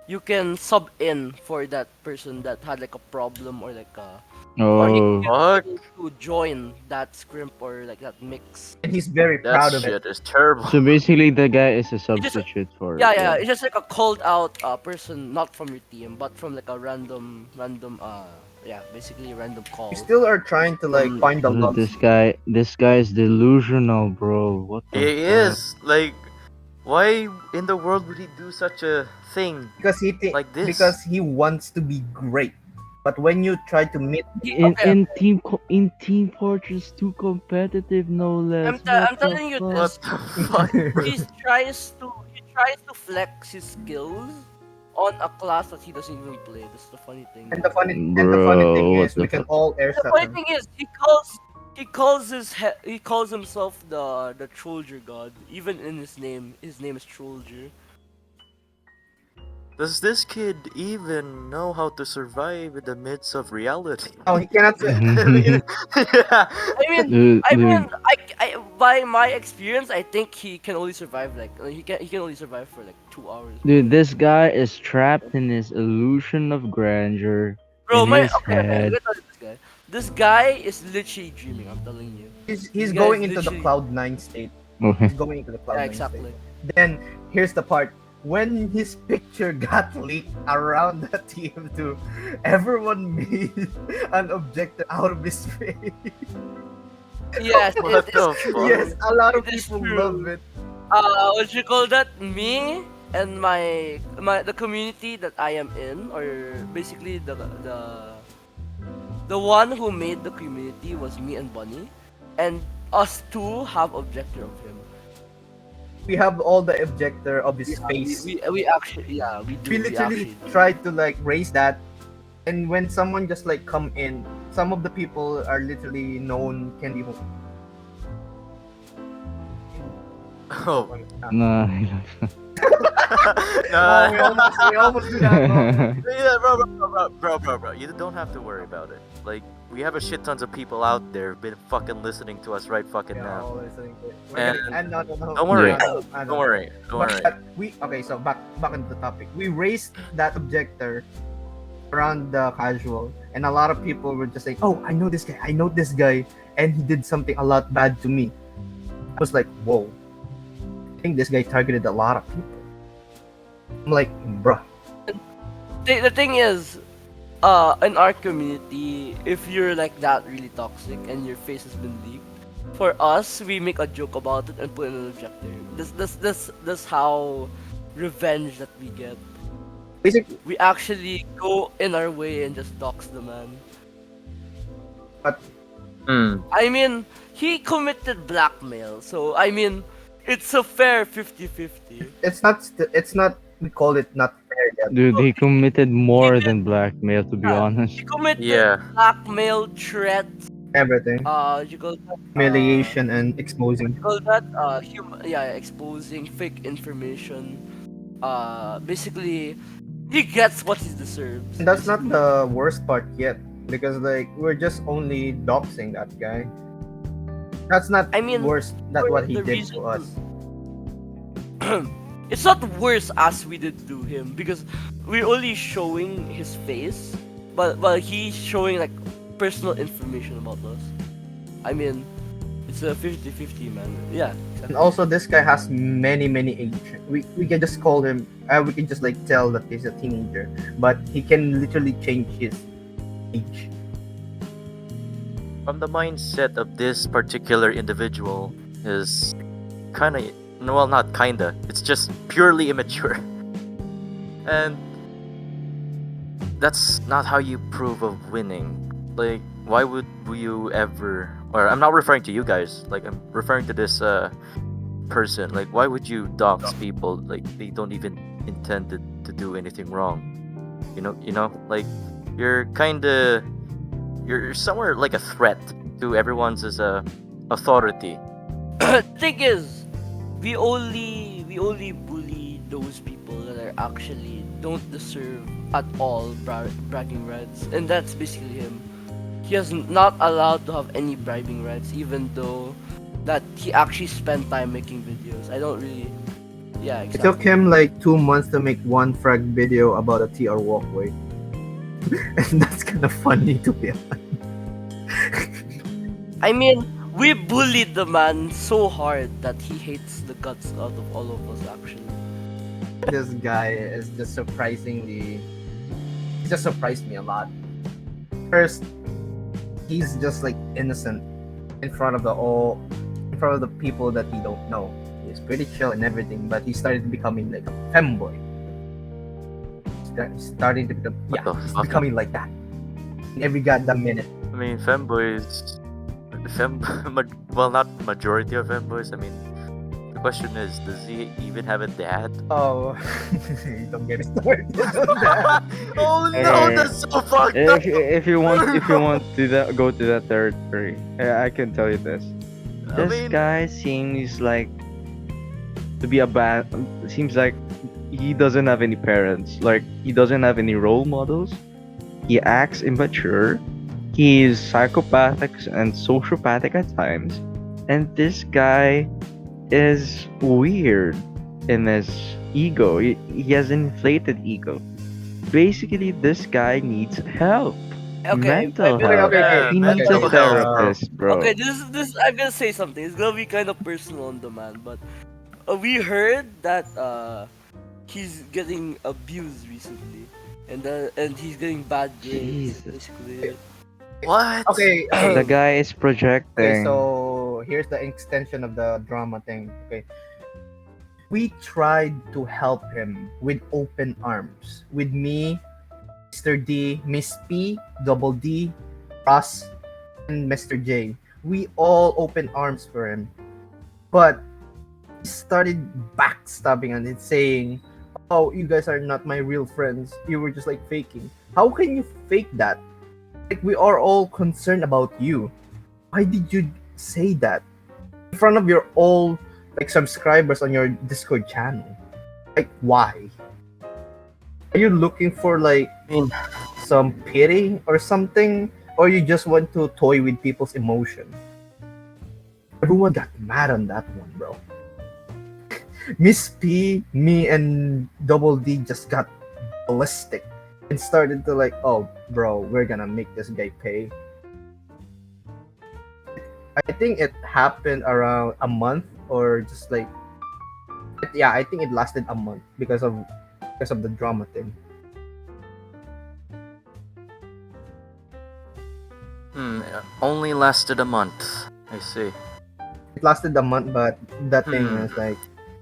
you can sub in for that person that had like a problem, or like a, or he can Oh, get Fuck, able to join that scrimp or like that mix. and he's very that proud of it. shit is terrible. so basically the guy is a It just substitute for yeah, yeah. it's just like a called out person, not from your team, but from like a random yeah, basically a random We call still are trying to like from. find the Dude, loves this guy is delusional, bro. What He the fuck? is like, why in the world would he do such a thing like this? because he wants to be great. But when you try to meet, Okay, In Team Fortress 2 competitive, no less. What I'm the telling you fuck? What this. the fuck, bro? He tries to flex his skills on a class that he doesn't even play. That's the funny thing. and the funny Bro, thing what is the we can fuck? all And the airshot funny him. thing is, he calls himself the Trollger God. Even in his name is Trollger. Does this kid even know how to survive in the midst of reality? Oh, he cannot say. I mean, yeah. Dude, I dude, mean, by my experience, I think he can only survive like he can only survive for like 2 hours. dude, this guy is trapped in his illusion of grandeur Bro, in my his okay, head. let me tell you this guy. This guy is literally dreaming. I'm telling you. This He's guy is going into the literally Cloud 9 state. Okay. He's going into the Cloud yeah, 9 state. exactly. Then here's the part. When his picture got leaked around the TM2, everyone made an objective out of his face. Yes, What it is the true. fuck? Yes, a lot of It is people true. love it. What you call that? Me and the community that I am in, or basically the one who made the community was Me and Bunny, and us two have objector of him. We have all the objector of his face. We actually we do We we literally actually do. tried to like raise that, and when someone just like come in, some of the people are literally known candy home. Oh. Nah. Oh, we almost do that. Bro. Yeah, bro. You don't have to worry about it. Like, we have a shit tons of people out there been fucking listening to us right fucking Yeah, now. all listening to it. And No. don't worry. Yeah. Don't worry. Don't worry. But okay, so back into the topic. We raised that objector around the casual, and a lot of people were just like, "Oh, I know this guy, and he did something a lot bad to me." I was like, "Whoa, I think this guy targeted a lot of people." I'm like, "Bruh, The thing is, in our community, if you're like that really toxic and your face has been leaked, for us, we make a joke about it and put in an objective. This how revenge that we get. basically, We actually go in our way and just dox the man. Hmm. I mean, he committed blackmail, so I mean, it's a fair 50-50. it's not. We call it not fair yet. Dude, he committed more did- than blackmail, to be Yeah. honest. He committed Yeah. blackmail, threats, Everything, you call that, humiliation, and exposing. call that exposing fake information. Basically, he gets what he deserves. And that's not the worst part yet, because like we're just only doxing that guy. That's not I mean, worse than what he the did reason- to us. It's not worse as we did to him, because we're only showing his face, but he's showing like personal information about us. I mean, It's a 50-50, man. Yeah, And exactly. also, this guy has many age. We can just call him. We can just like tell that he's a teenager, but he can literally change his age. From the mindset of this particular individual is kind of, well, not kinda, it's just purely immature. And that's not how you prove of winning. Like, why would you ever, or I'm not referring to you guys, like I'm referring to this person, like why would you dox people like they don't even intended to do anything wrong? Like you're kind of, you're somewhere like a threat to everyone's as a authority. Thing is, we only bully those people that are actually don't deserve at all bragging rights, and that's basically him. He is not allowed to have any bribing rights, even though that he actually spent time making videos. I don't really. Yeah, It took exactly. him like 2 months to make one frag video about a TR walkway, and that's kind of funny to be I mean, we bullied the man so hard that he hates the guts out of all of us. Actually, This guy is just surprisingly. He just surprised me a lot. First, he's just like innocent in front of in front of the people that he don't know. He's pretty chill and everything, but he started becoming like a femboy. Starting to become, What yeah, the he's fuck? becoming like that. In every goddamn minute. I mean, femboys, well, not majority of femboys. I mean, the question is, does he even have a dad? Oh, don't get me started on that. Oh no, Eh, that's so fucked up. If you want to go to that territory, I can tell you this. I This mean, guy seems like to be a bad. Seems like he doesn't have any parents. Like he doesn't have any role models. He acts immature. He is psychopathic and sociopathic at times. And this guy is weird in his ego. He has an inflated ego. Basically, this guy needs help. okay, Mental Okay, health. okay, okay. yeah, He needs Okay, a mental okay. health, therapist, bro. okay. This. I'm gonna say something. It's gonna be kind of personal on the man, but we heard that he's getting abused recently, and he's getting bad grades. Jesus. Basically, What? Okay, The okay. guy is Okay, projecting. so here's the extension of the drama thing. Okay. We tried to help him with open arms. With me, Mr. D, Miss P, Double D, Russ, and Mr. J. We all open arms for him. But he started backstabbing and it's saying, "Oh, you guys are not my real friends. You were just like faking." How can you fake that? Like we are all concerned about you. Why did you say that in front of your all like subscribers on your Discord channel? Like why? Are you looking for like I mean, some pity or something, or you just want to toy with people's emotion? Everyone got mad on that one, bro. Miss P, me, and Double D just got ballistic and started to like, oh, bro, we're gonna make this guy pay. I think it happened around a month or just like, yeah, I think it lasted a month because of the drama thing. only lasted a month. I see. It lasted a month, but that thing Hmm. is like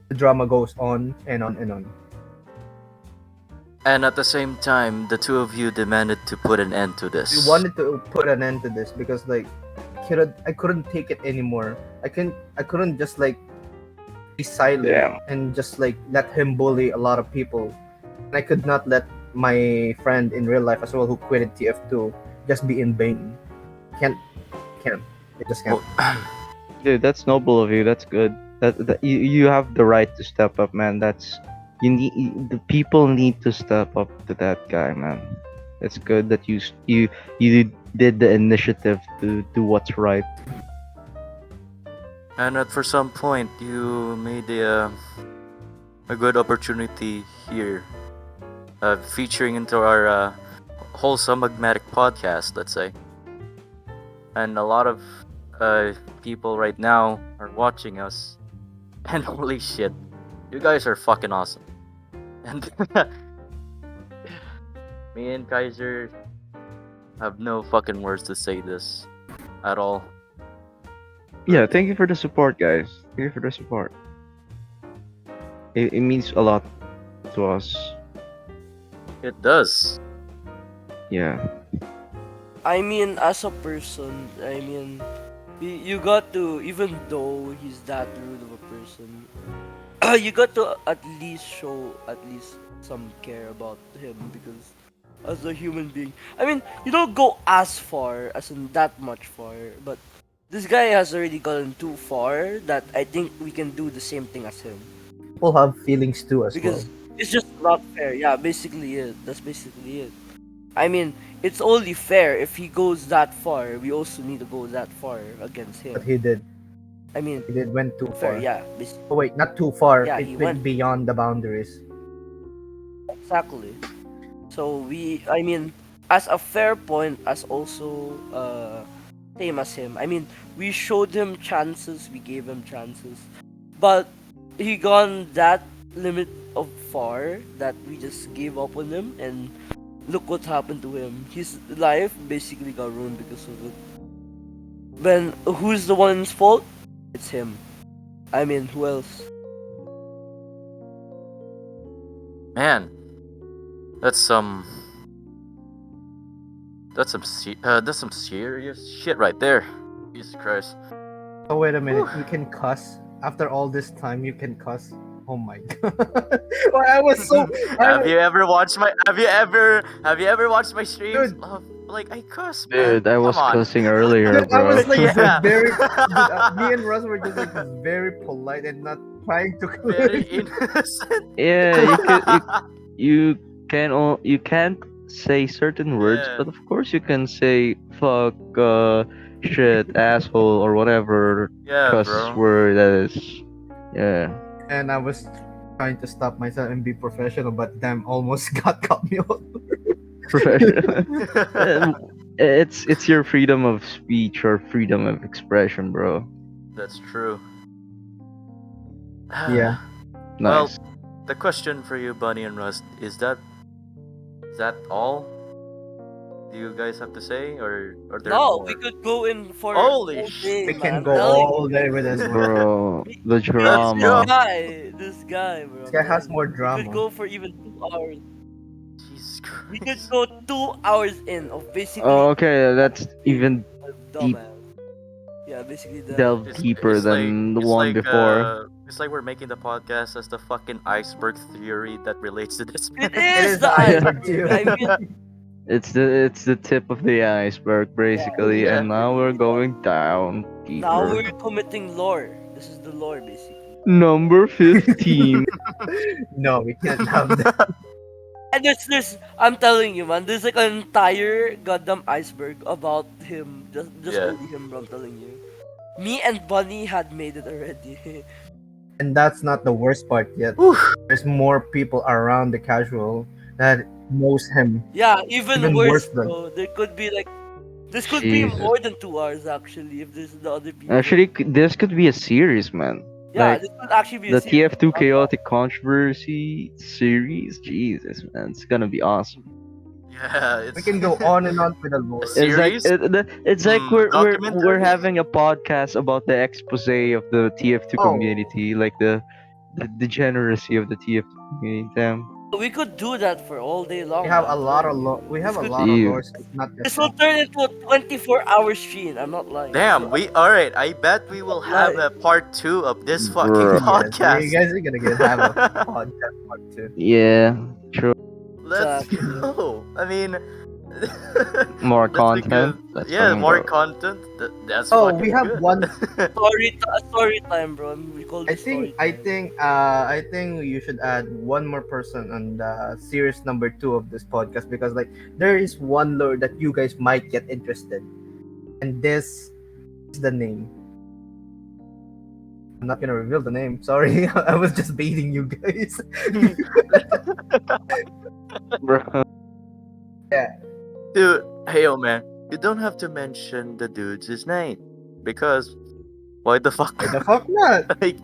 the drama goes on and on and on. And at the same time, the two of you demanded to put an end to this. We wanted to put an end to this because like I couldn't take it anymore. I couldn't just like be silent Yeah. and just like let him bully a lot of people. And I could not let my friend in real life as well who quitted TF2 just be in vain. Can't. I just can't. Well, Dude, that's noble of you. That's good. That you have the right to step up, man. The people need to step up to that guy, man. It's good that you did the initiative to do what's right. and for some point, you made a good opportunity here, featuring into our Wholesome Magmatic podcast, let's say. And a lot of people right now are watching us, and holy shit, you guys are fucking awesome. And me and Kaiser have no fucking words to say this at all. Yeah, thank you for the support, guys. Thank you for the support. It means a lot to us. It does. Yeah. I mean, as a person, you got to, even though he's that rude of a person, you got to at least show at least some care about him, because as a human being, I mean, you don't go as far as in that much far, but this guy has already gotten too far that I think we can do the same thing as him, People have feelings too as well. because it's just not fair. Yeah, basically it. That's basically it. I mean, it's only fair if he goes that far. We also need to go that far against him. But he did. I mean, He did went too fair. far. Yeah, basically. Oh wait, not too far. Yeah, it he went went- beyond the boundaries. Exactly. So I mean, as a fair point, as also same as him. I mean, we showed him chances, we gave him chances, but he gone that limit of far that we just gave up on him, and look what happened to him. His life basically got ruined because of it. Then who's the one's fault? It's him. I mean, who else? Man, that's some that's some serious shit right there. Jesus Christ. Oh wait a minute, you can cuss after all this time. You can cuss. Oh my god! Well, I was so. Have you ever watched my streams? Dude. Like I cuss, man. Dude, I was Come on. cussing earlier, Dude, I bro. was like Yeah. very. Me and Russ were just like very polite and not trying to. Very innocent. Yeah, you can't say certain words, Yeah. but of course you can say fuck, shit, asshole, or whatever Yeah, cuss bro. word that is. Yeah. And I was trying to stop myself and be professional, but damn, almost got me off. Professional. It's your freedom of speech or freedom of expression, bro. That's true. Yeah. Well, Nice. the question for you, Bunny and Rust, is that all? Do you guys have to say, or there No, more? we could go in for Holy all shit. day, We man. can I'm go telling all day with this one. Bro, the Let's go. drama. This guy, bro. This guy has more We drama. could go for even 2 hours. Jesus We could Christ. go 2 hours in of basically Oh, okay, that's even a deep. dumbass. Yeah, basically that. delve deeper than the one before. It's like we're making the podcast as the fucking iceberg theory that relates to this. It It is is the the iceberg. iceberg I too. mean, It's the tip of the iceberg, basically, Yeah. and now we're going down now deeper. we're committing lore. This is the lore, basically. Number 15. No, we can't have that. And there's I'm telling you, man, there's like an entire goddamn iceberg about him. Just Yeah. only him, bro, I'm telling you. Me and Bunny had made it already. And that's not the worst part yet. Whew. There's more people around the casual that knows him. Yeah, even, Even worse, worse than- bro. There could be like, this could be Jesus. more than 2 hours actually if there's the other people. Actually, this could be a series, man. yeah, like, this could actually be a The series. TF2 Chaotic Controversy series. Jesus, man, it's gonna be awesome. Yeah, it's We can go on and on with the lore. It's- Series? It's like we're Documentary? having a podcast about the expose of the TF2 Oh. community, like the degeneracy of the TF2 community. Damn. We could do that for all day long. We have man. a lot of lore. We have a This lot of Jeez. lore. Not This just will turn into a 24-hour stream. I'm not lying. Damn, alright, I bet we will have a part 2 of this fucking Bruh. podcast. You guys are gonna have a podcast part two. Yeah, true. Let's Exactly. go. I mean, More that's a content. good- That's yeah, fucking more dope. content. That's Oh, fucking we have good. one. story time, bro. We call I it story think. time. I think you should add one more person on the series number 2 of this podcast, because like there is one lore that you guys might get interested, and this is the name. I'm not gonna reveal the name. Sorry, I was just baiting you guys. Bro. Dude, hey, oh man, you don't have to mention the dude's name because Why the fuck? Why the fuck not? Like,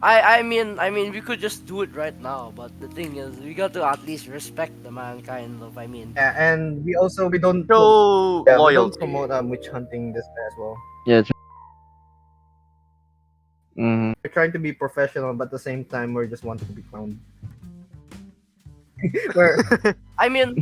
I mean, we could just do it right now, but the thing is, we got to at least respect the man, kind of. I mean, Yeah, and we don't show yeah, we don't loyalty. promote witch hunting this as well. Yeah. Mm-hmm. We're trying to be professional, but at the same time, we're just wanting to be clowned. We're I mean,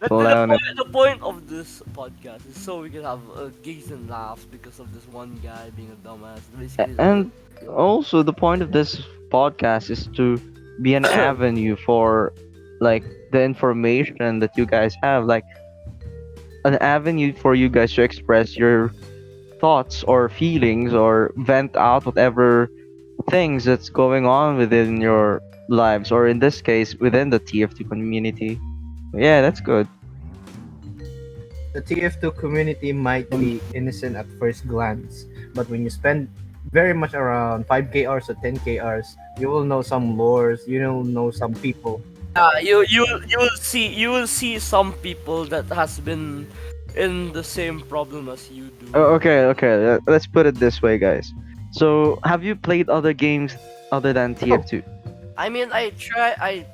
Clown it. the point of this podcast is so we can have gigs and laughs because of this one guy being a dumbass. Basically, And also, the point of this podcast is to be an avenue for like the information that you guys have, like an avenue for you guys to express your thoughts or feelings or vent out whatever things that's going on within your lives, or in this case within the TF2 community. Yeah, that's good. the TF2 community might be innocent at first glance, but when you spend very much around 5k hours or 10k hours, you will know some lores, you will know some people. you will see some people that has been in the same problem as you do. Okay, let's put it this way, guys. So have you played other games other than TF2, I mean, I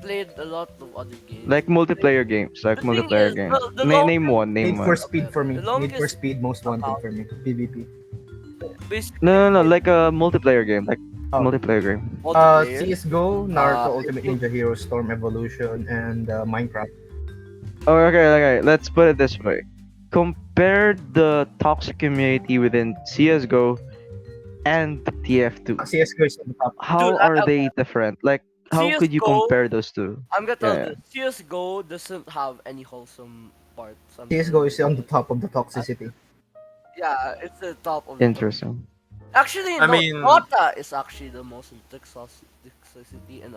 played a lot of other games. like multiplayer games, like The thing multiplayer is, games? the Name one, name Need for one. Speed for me. The Need for longest Speed most wanted for me. PvP. basically No, like a multiplayer game, like Oh. multiplayer game. multiplayer. CS:GO, Naruto Uh, Ultimate Ninja Hero Storm Evolution, and Minecraft. Oh, okay. Let's put it this way: compare the toxic community within CS:GO and TF2. CS:GO is on the top. How Dude, are they different? Like, how could you CS:GO compare those two? I'm gonna tell Yeah. you, CS:GO doesn't have any wholesome parts. CS:GO is on the top of the toxicity. Yeah, it's the top of the top. Interesting. Actually, I no, mean- Dota is actually the most toxicity in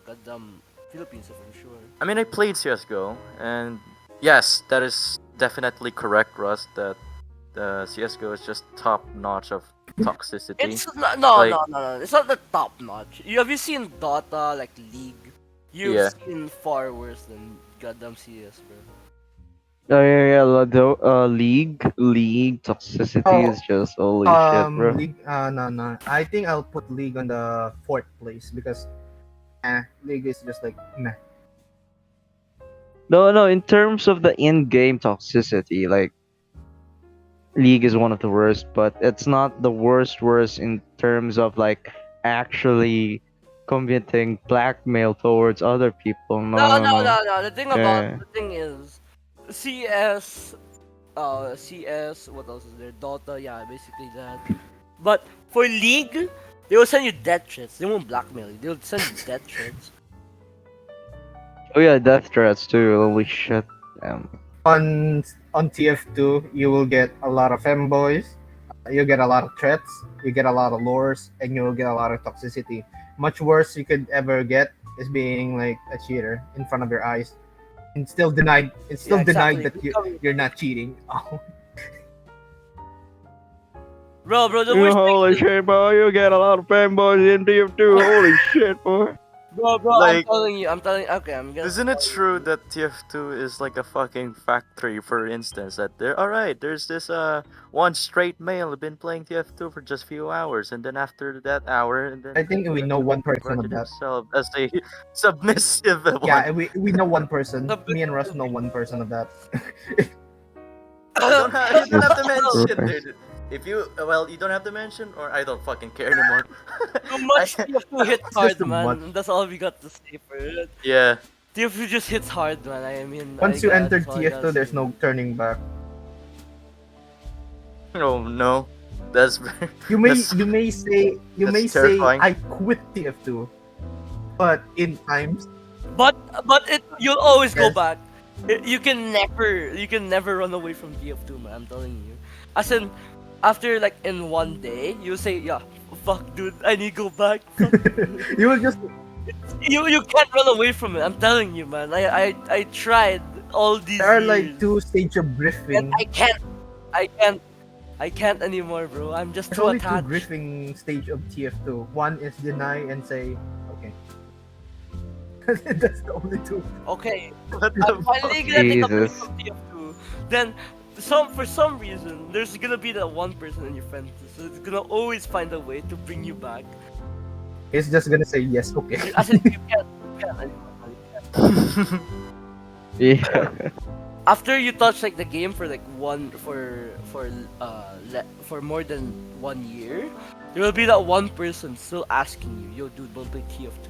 goddamn Philippines, if I'm sure. I mean, I played CS:GO, and yes, that is definitely correct, Russ. That the CS:GO is just top notch of toxicity. It's no, Like- no. It's not the top notch. Have you seen Dota like League? You've Yeah. seen far worse than goddamn CS, bro. Oh yeah. League toxicity Oh, is just holy shit, bro. League. No. I think I'll put League on the fourth place because, League is just like meh. No. In terms of the in-game toxicity, like League is one of the worst, but it's not the worst in terms of like actually committing blackmail towards other people. No. No. The thing Yeah. the thing is, CS. What else is there? Dota. Yeah, basically that. But for League, they will send you death threats. They won't blackmail you. They'll send you death threats. Oh yeah, death threats too. Holy shit. On TF2, you will get a lot of femboys, you get a lot of threats, you get a lot of lures, and you will get a lot of toxicity. Much worse you could ever get is being like a cheater in front of your eyes, and still denied. It's still Yeah, denied exactly. that you're not cheating. Oh, Bro, the worst Holy shit, boy! You get a lot of fanboys in TF2. Holy shit, boy! bro, Like- I'm telling you, okay, I'm gonna. Isn't it true that TF2 is like a fucking factory? For instance, that there's this one straight male been playing TF2 for just few hours, and then after that hour, and then I think we know one person of converted that. himself as a submissive one. Yeah, we know one person. Me and Russ know one person of that. You don't have to mention, Perfect. dude. If you you don't have to mention, or I don't fucking care anymore. Too much TF2 hits It's hard, just too man. much. That's all we got to say for it. Yeah. TF2 just hits hard, man. I mean, Once you enter that's all I gotta TF2, there's say. no turning back. Oh no, that's very. You may That's- you may say that's terrifying. I quit TF2, but in times But you'll always go Yes. back. You can never run away from TF2, man. I'm telling you. As in, after like in one day, you say, yeah, fuck, dude, I need to go back. Fuck. you will just you can't run away from it. I'm telling you, man. I tried all these. there are years, like two stage of griefing. and I can't anymore, bro. I'm just There's too only two attached. griefing stage of TF2. One is deny and say okay. That's the only two. Okay, What the I'm fuck? finally gonna take a break Jesus. from TF2. Then for some reason there's gonna be that one person in your friend list, so it's gonna always find a way to bring you back. He's just gonna say yes, okay. As in, you can't anymore. Yeah. After you touch like the game for like for more than 1 year, there will be that one person still asking you, "Yo, dude, don't play TF2."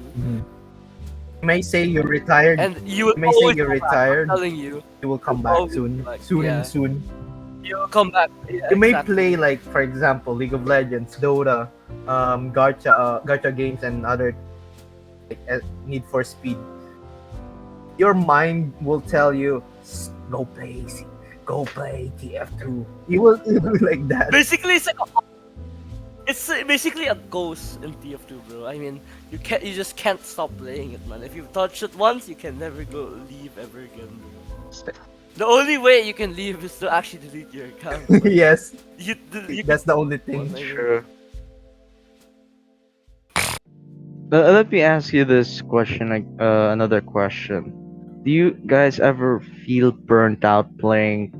You may say you're retired. And you will You may say always you're come back, I'm retired. telling you, You will come you'll back always soon. come back, Soon yeah. and soon. you will come back. Yeah, You may exactly. play like, for example, League of Legends, Dota, gacha games, and other like Need for Speed. Your mind will tell you, go play, go play TF2. You will do like that. Basically, it's basically a ghost in TF2, bro. I mean, you just can't stop playing it, man. If you've touched it once, you can never leave ever again, bro. The only way you can leave is to actually delete your account. but Yes, you that's the only thing. True. Let me ask you this question, like another question. Do you guys ever feel burnt out playing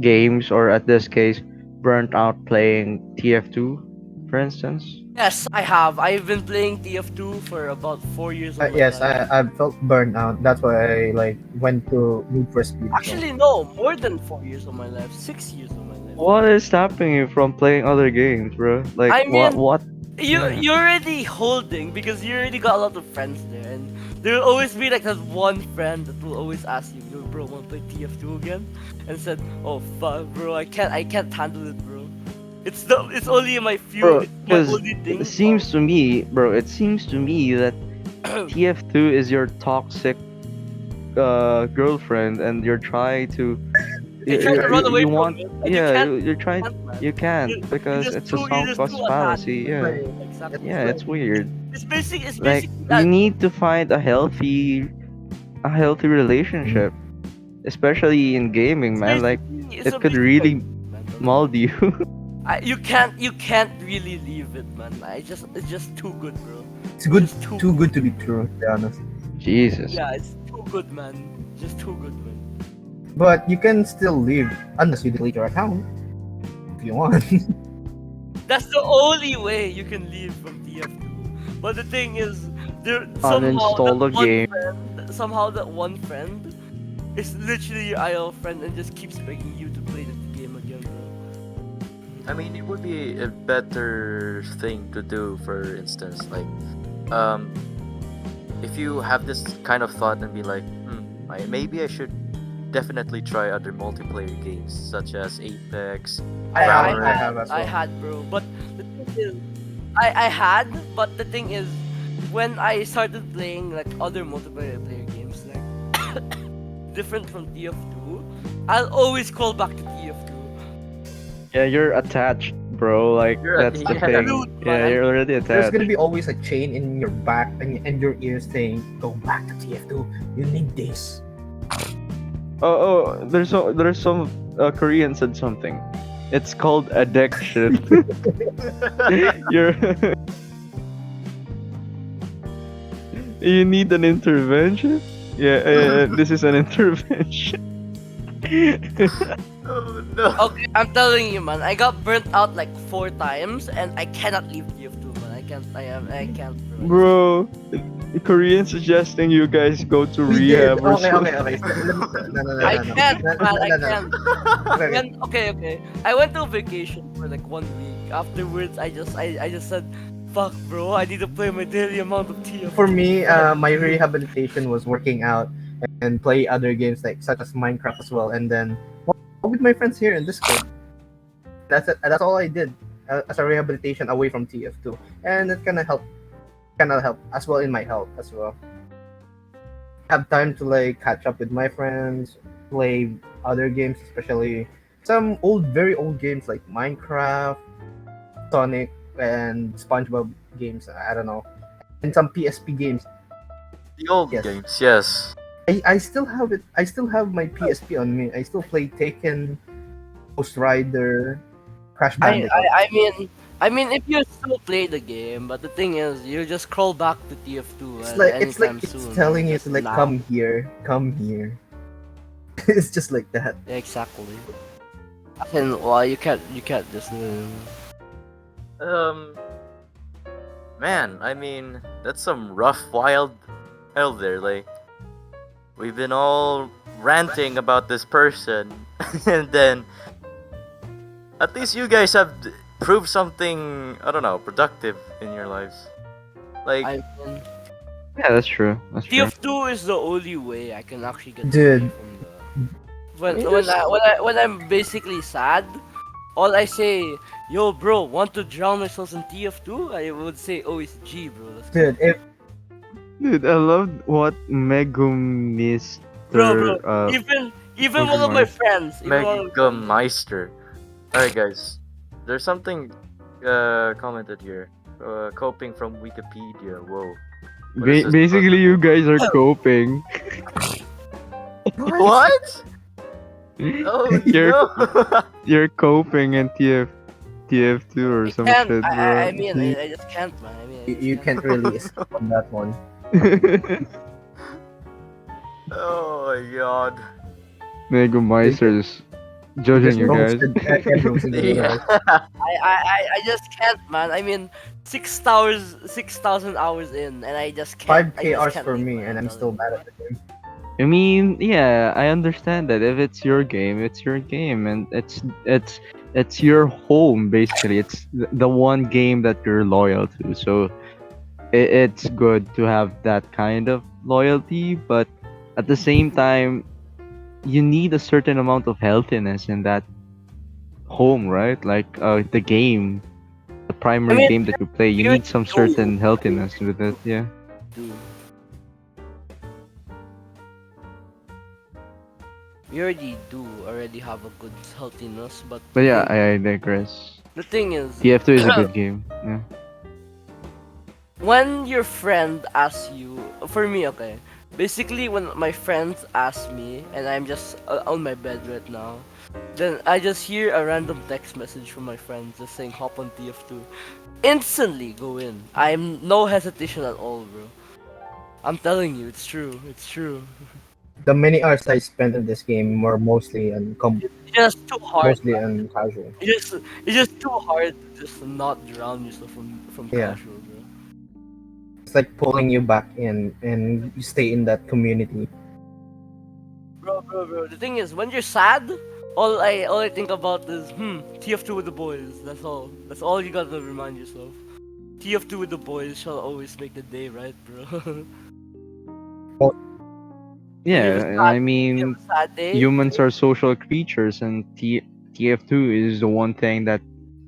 games, or at this case, burnt out playing TF2, for instance? Yes, I have. I've been playing TF2 for about 4 years of my Yes, life. I felt burned out. That's why I like went to Need for Speed. So. Actually, no, more than 4 years of my life. 6 years of my life. What is stopping you from playing other games, bro? Like I mean, what? You're Yeah. you're already holding because you already got a lot of friends there, and there will always be like that one friend that will always ask you, "Yo, bro, wanna play TF2 again?" And said, "Oh fuck, bro, I can't handle it, bro. It's only my few, Bro, it's my because only thing." it seems to me, bro, it seems to me that TF2 is your toxic girlfriend, and you're trying to You try to run away you from want, it, and yeah, you you're trying, can't, man. you can't You're because just it's a too, sunk cost fallacy. Yeah, Right. Exactly. yeah, it's weird. It's Like basically you that. need to find a healthy relationship, especially in gaming, man. Like It's it a could basic really man. mold you. You can't really leave it, man. It's just too good, bro. It's good, Just too good to be true, to be honest. Jesus. Yeah, it's too good, man. Just too good, man. But you can still leave unless you delete your account if you want. That's the only way you can leave from TF2. But the thing is, there somehow Uninstall the that one game. friend is literally your IL friend and just keeps begging you to play the game again, bro. I mean, it would be a better thing to do, for instance, like, if you have this kind of thought and be like, maybe I should definitely try other multiplayer games such as Apex. I Valorant. have as I well. had, bro. But the thing is, I had, but the thing is, when I started playing like other multiplayer games, like different from TF2, I'll always call back to TF2. Yeah, you're attached, bro. Like You're that's the yeah. thing. Dude, Yeah, man, you're already There's attached. gonna be always a chain in your back and your ears saying, "Go back to TF2. You need this." Oh, there's some Korean said something. It's called addiction. You're you need an intervention. Yeah, this is an intervention. Oh no. Okay, I'm telling you, man. I got burnt out like 4 times, and I cannot leave TF2, man. I can't, bro. Bro, Korean suggesting you guys go to We did. rehab or Okay. something. No. I can't, man. I No. can't. Okay. Okay. I went to vacation for like 1 week. Afterwards, I just said, "Fuck, bro. I need to play my daily amount of TF2." For me, my rehabilitation was working out and play other games like such as Minecraft as well, and then with my friends here in Discord. That's it. That's all I did as a rehabilitation away from TF2, and it kind of helped as well in my health as well. Have time to like catch up with my friends, play other games, especially some very old games like Minecraft, Sonic, and SpongeBob games. I don't know, and some PSP games. The old Yes. games, yes. I still have it. I still have my PSP on me. I still play Taken, Ghost Rider, Crash Bandicoot. I mean, if you still play the game, but the thing is, you just crawl back to TF2 It's like anytime it's soon. telling you Just to like laugh. come here. It's just like that. Yeah, exactly. And well, you can't just. Um, man, I mean, that's some rough, wild hell there. Like, we've been all ranting about this person, and then at least you guys have proved something, I don't know, productive in your lives. Like, I mean, Yeah, that's true. That's true. TF2 is the only way I can actually get Dude. away from the. When I mean, when there's- when I'm basically sad, all I say, yo, bro, want to drown myself in TF2? I would say, oh, it's G, bro. Let's go. Dude, if Dude, I love what Megumister Bro, even one of my Megamind. friends, even one of my Mega friends, Meister. Alright, guys. There's something commented here. Coping from Wikipedia. Whoa. What is this? Basically, you guys are coping. What? Oh You're no! you're coping in TF2 or some can't. shit, I bro. mean, I just can't, man. I mean, I just you can't really escape on that one. Oh my god. Megamister is judging you guys. Roasted every single Yeah. guy. I just can't, man. I mean, 6,000 hours in, and I just can't. I 5K just hours can't for leave, me, man, and I'm telling still you. mad at the game. I mean, yeah, I understand that if it's your game, it's your game, and it's your home basically. It's the one game that you're loyal to. So it's good to have that kind of loyalty, but at the same time, you need a certain amount of healthiness in that home, right? Like the game, the primary mean, game that you play, you you need some do. certain healthiness with it. Yeah. Dude. We already have a good healthiness, but But yeah, I digress. the thing is, TF2 is a good game. Yeah. when your friend asks you, for me, okay, basically when my friends ask me, and I'm just on my bed right now, then I just hear a random text message from my friend just saying hop on TF2. Instantly go in. I'm no hesitation at all, bro. I'm telling you, it's true. It's true. The many hours I spent in this game were mostly It's just too hard. mostly on casual. It's just too hard to just not drown yourself from Yeah. casual, bro. It's like pulling you back in, and you stay in that community. Bro. The thing is, when you're sad, all I think about is TF2 with the boys. That's all. That's all you gotta remind yourself. TF2 with the boys shall always make the day, right, bro? Yeah, I mean, Sad day. humans are social creatures, and TF2 is the one thing that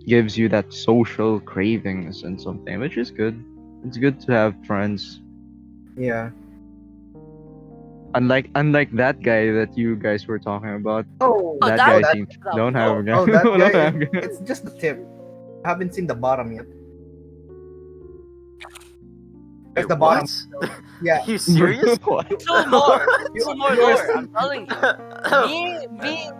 gives you that social cravings and something, which is good. It's good to have friends. Yeah. Unlike that guy that you guys were talking about. Oh, That that- guy that- seems don't have a guy. oh, that Don't guy. have a guy. It's just the tip. I haven't seen the bottom yet. That's Wait, the bottom. what? Yeah. Are you serious? What? Still more. You- Still more you're lore. I'm telling you.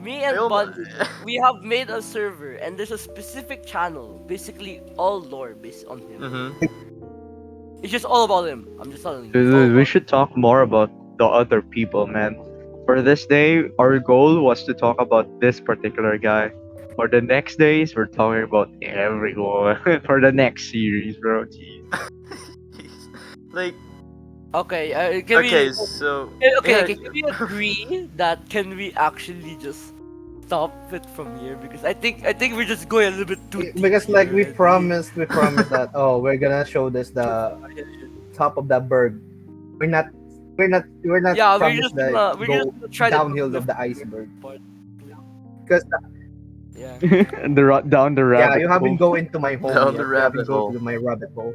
Me and Yo, Bunny, we have made a server, and there's a specific channel, basically all lore based on him. Mhm. It's just all about him. I'm just telling you. Dude, it's all we about should talk more about the other people, man. For this day, our goal was to talk about this particular guy. For the next days, we're talking about everyone. For the next series, bro. Jeez. Jeez. Like, Okay, okay, so okay, yeah, can we agree that can we actually just stop it from here? Because I think we're just going a little bit too deep Because like here, we right? promised that we're gonna show this the top of that berg. We're not Yeah, we're promised just that gonna we're go just gonna try downhill to of the iceberg. part. Because Yeah. Down the rabbit yeah, you haven't hole. go into my home Down yet. the You rabbit haven't go hole. to my rabbit hole.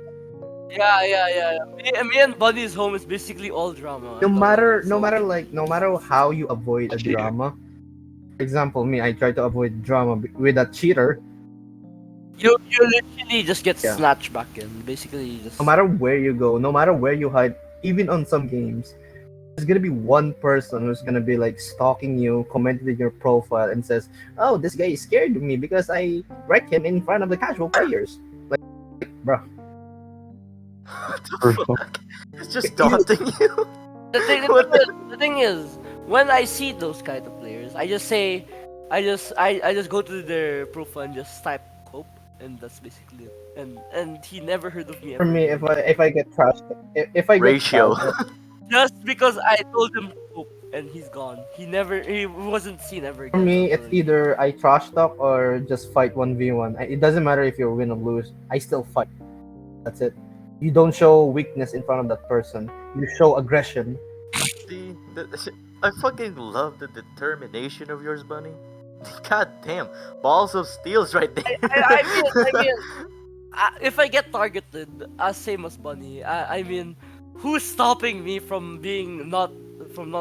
Yeah. Me and Bunny's home is basically all drama. No matter So- no matter how you avoid a Cheater. drama. For example, me, I try to avoid drama with a cheater. You literally just get Yeah. snatched back in. Basically, you just No matter where you go, no matter where you hide, even on some games, there's gonna be one person who's gonna be like stalking you, commenting in your profile, and says, "Oh, this guy is scared of me because I wreck him in front of the casual players." Like, bro, what the fuck? It's just daunting you. the thing is, when I see those kind of players, I just say, I just go to their profile and just type Cope, and that's basically it. And he never heard of me For ever me, again. if I get trashed, if I get Ratio. trashed, Just because I told him Cope and he's gone. He wasn't seen ever for again me, it's until he. either I trash talk or just fight 1v1. It doesn't matter if you win or lose. I still fight. That's it. You don't show weakness in front of that person. You show aggression. See, I fucking love the determination of yours, Bunny. God damn, balls of steels right I there. mean, if I get targeted, as same as Bunny, I mean, who's stopping me from not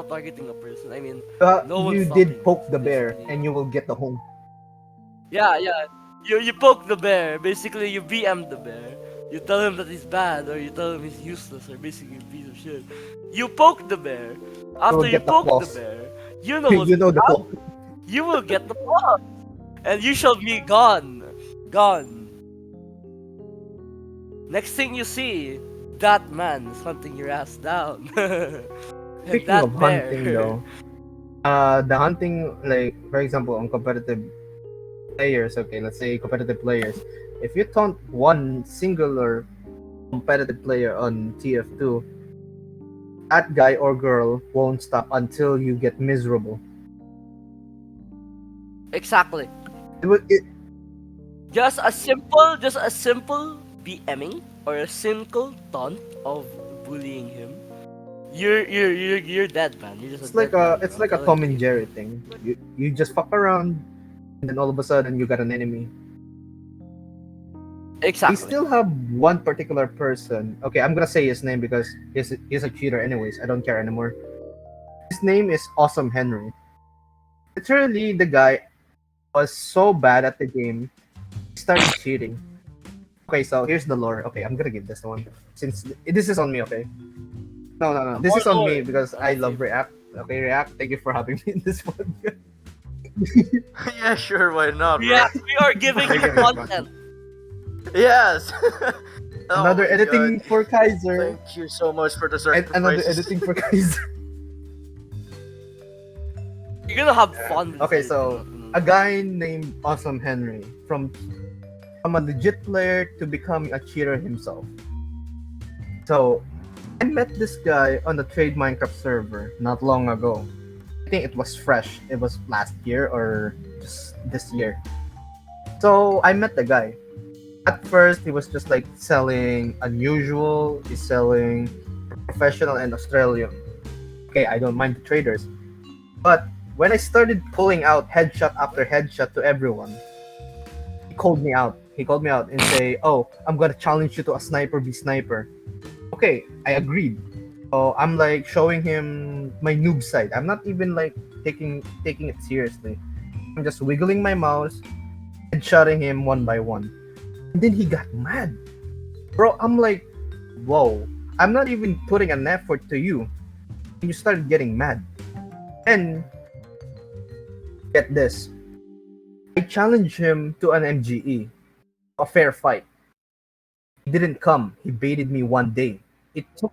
targeting a person? I mean, no one's You stopping did me, poke the bear, basically. and you will get the home. Yeah, yeah. You poke the bear. Basically, you BM the bear. You tell him that he's bad, or you tell him he's useless, or basically a piece of shit. You poke the bear. You will After you get the poke the claws. bear, you know what's You know the claw. you will get the plot, and you shall be gone, gone. Next thing you see, that man is hunting your ass down, and Speaking of that hunting, bear. though, the hunting, like for example, on competitive players. Okay, let's say competitive players. If you taunt one singular competitive player on TF2, that guy or girl won't stop until you get miserable. Exactly. It, Just a simple BMing or a simple taunt of bullying him. You're dead, man. You're just a dead man, bro. it's I'm like a telling Tom and you. Jerry thing. You just fuck around, and then all of a sudden you got an enemy. I Exactly. still have one particular person. Okay, I'm gonna say his name because he's a cheater. Anyways, I don't care anymore. His name is Awesome Henry. Literally, the guy was so bad at the game, he started cheating. Okay, so here's the lore. Okay, I'm gonna give this one since this is on me. Okay, no. This More is on me lore. because My I love favorite. React. Okay, React. Thank you for having me in this one. Yeah, sure, why not, bro? We are giving you Thank you very much. content. Yes. Oh Another my god. editing for Kaiser. Thank you so much for the Another sacrifices. editing for Kaiser. You're gonna have fun with Okay, this editing, so not gonna a lie. guy named Awesome Henry from a legit player to becoming a cheater himself. So I met this guy on the Trade Minecraft server not long ago. I think it was fresh. It was last year or just this year. So I met the guy. At first, he was just like selling unusual. He's selling professional and Australian. Okay, I don't mind the traders. But when I started pulling out headshot after headshot to everyone, he called me out. He called me out and say, "Oh, I'm gonna challenge you to a sniper v sniper." Okay, I agreed. So I'm like showing him my noob side. I'm not even like taking it seriously. I'm just wiggling my mouse, headshotting him one by one. And then he got mad. Bro, I'm like, whoa. I'm not even putting an effort to you. And you started getting mad. And get this. I challenged him to an MGE, a fair fight. He didn't come. He baited me one day. It took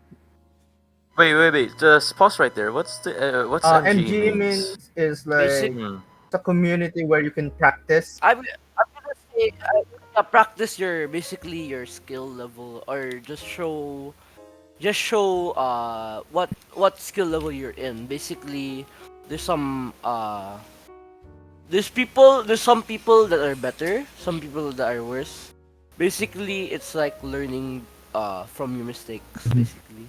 Wait. Just pause right there. What's MG MGE means? means is Basic. like Hmm. it's a community where you can practice. I'm gonna say practice your basically your skill level, or just show what skill level you're in. Basically, there's some there's some people that are better, some people that are worse. Basically, it's like learning from your mistakes. Basically,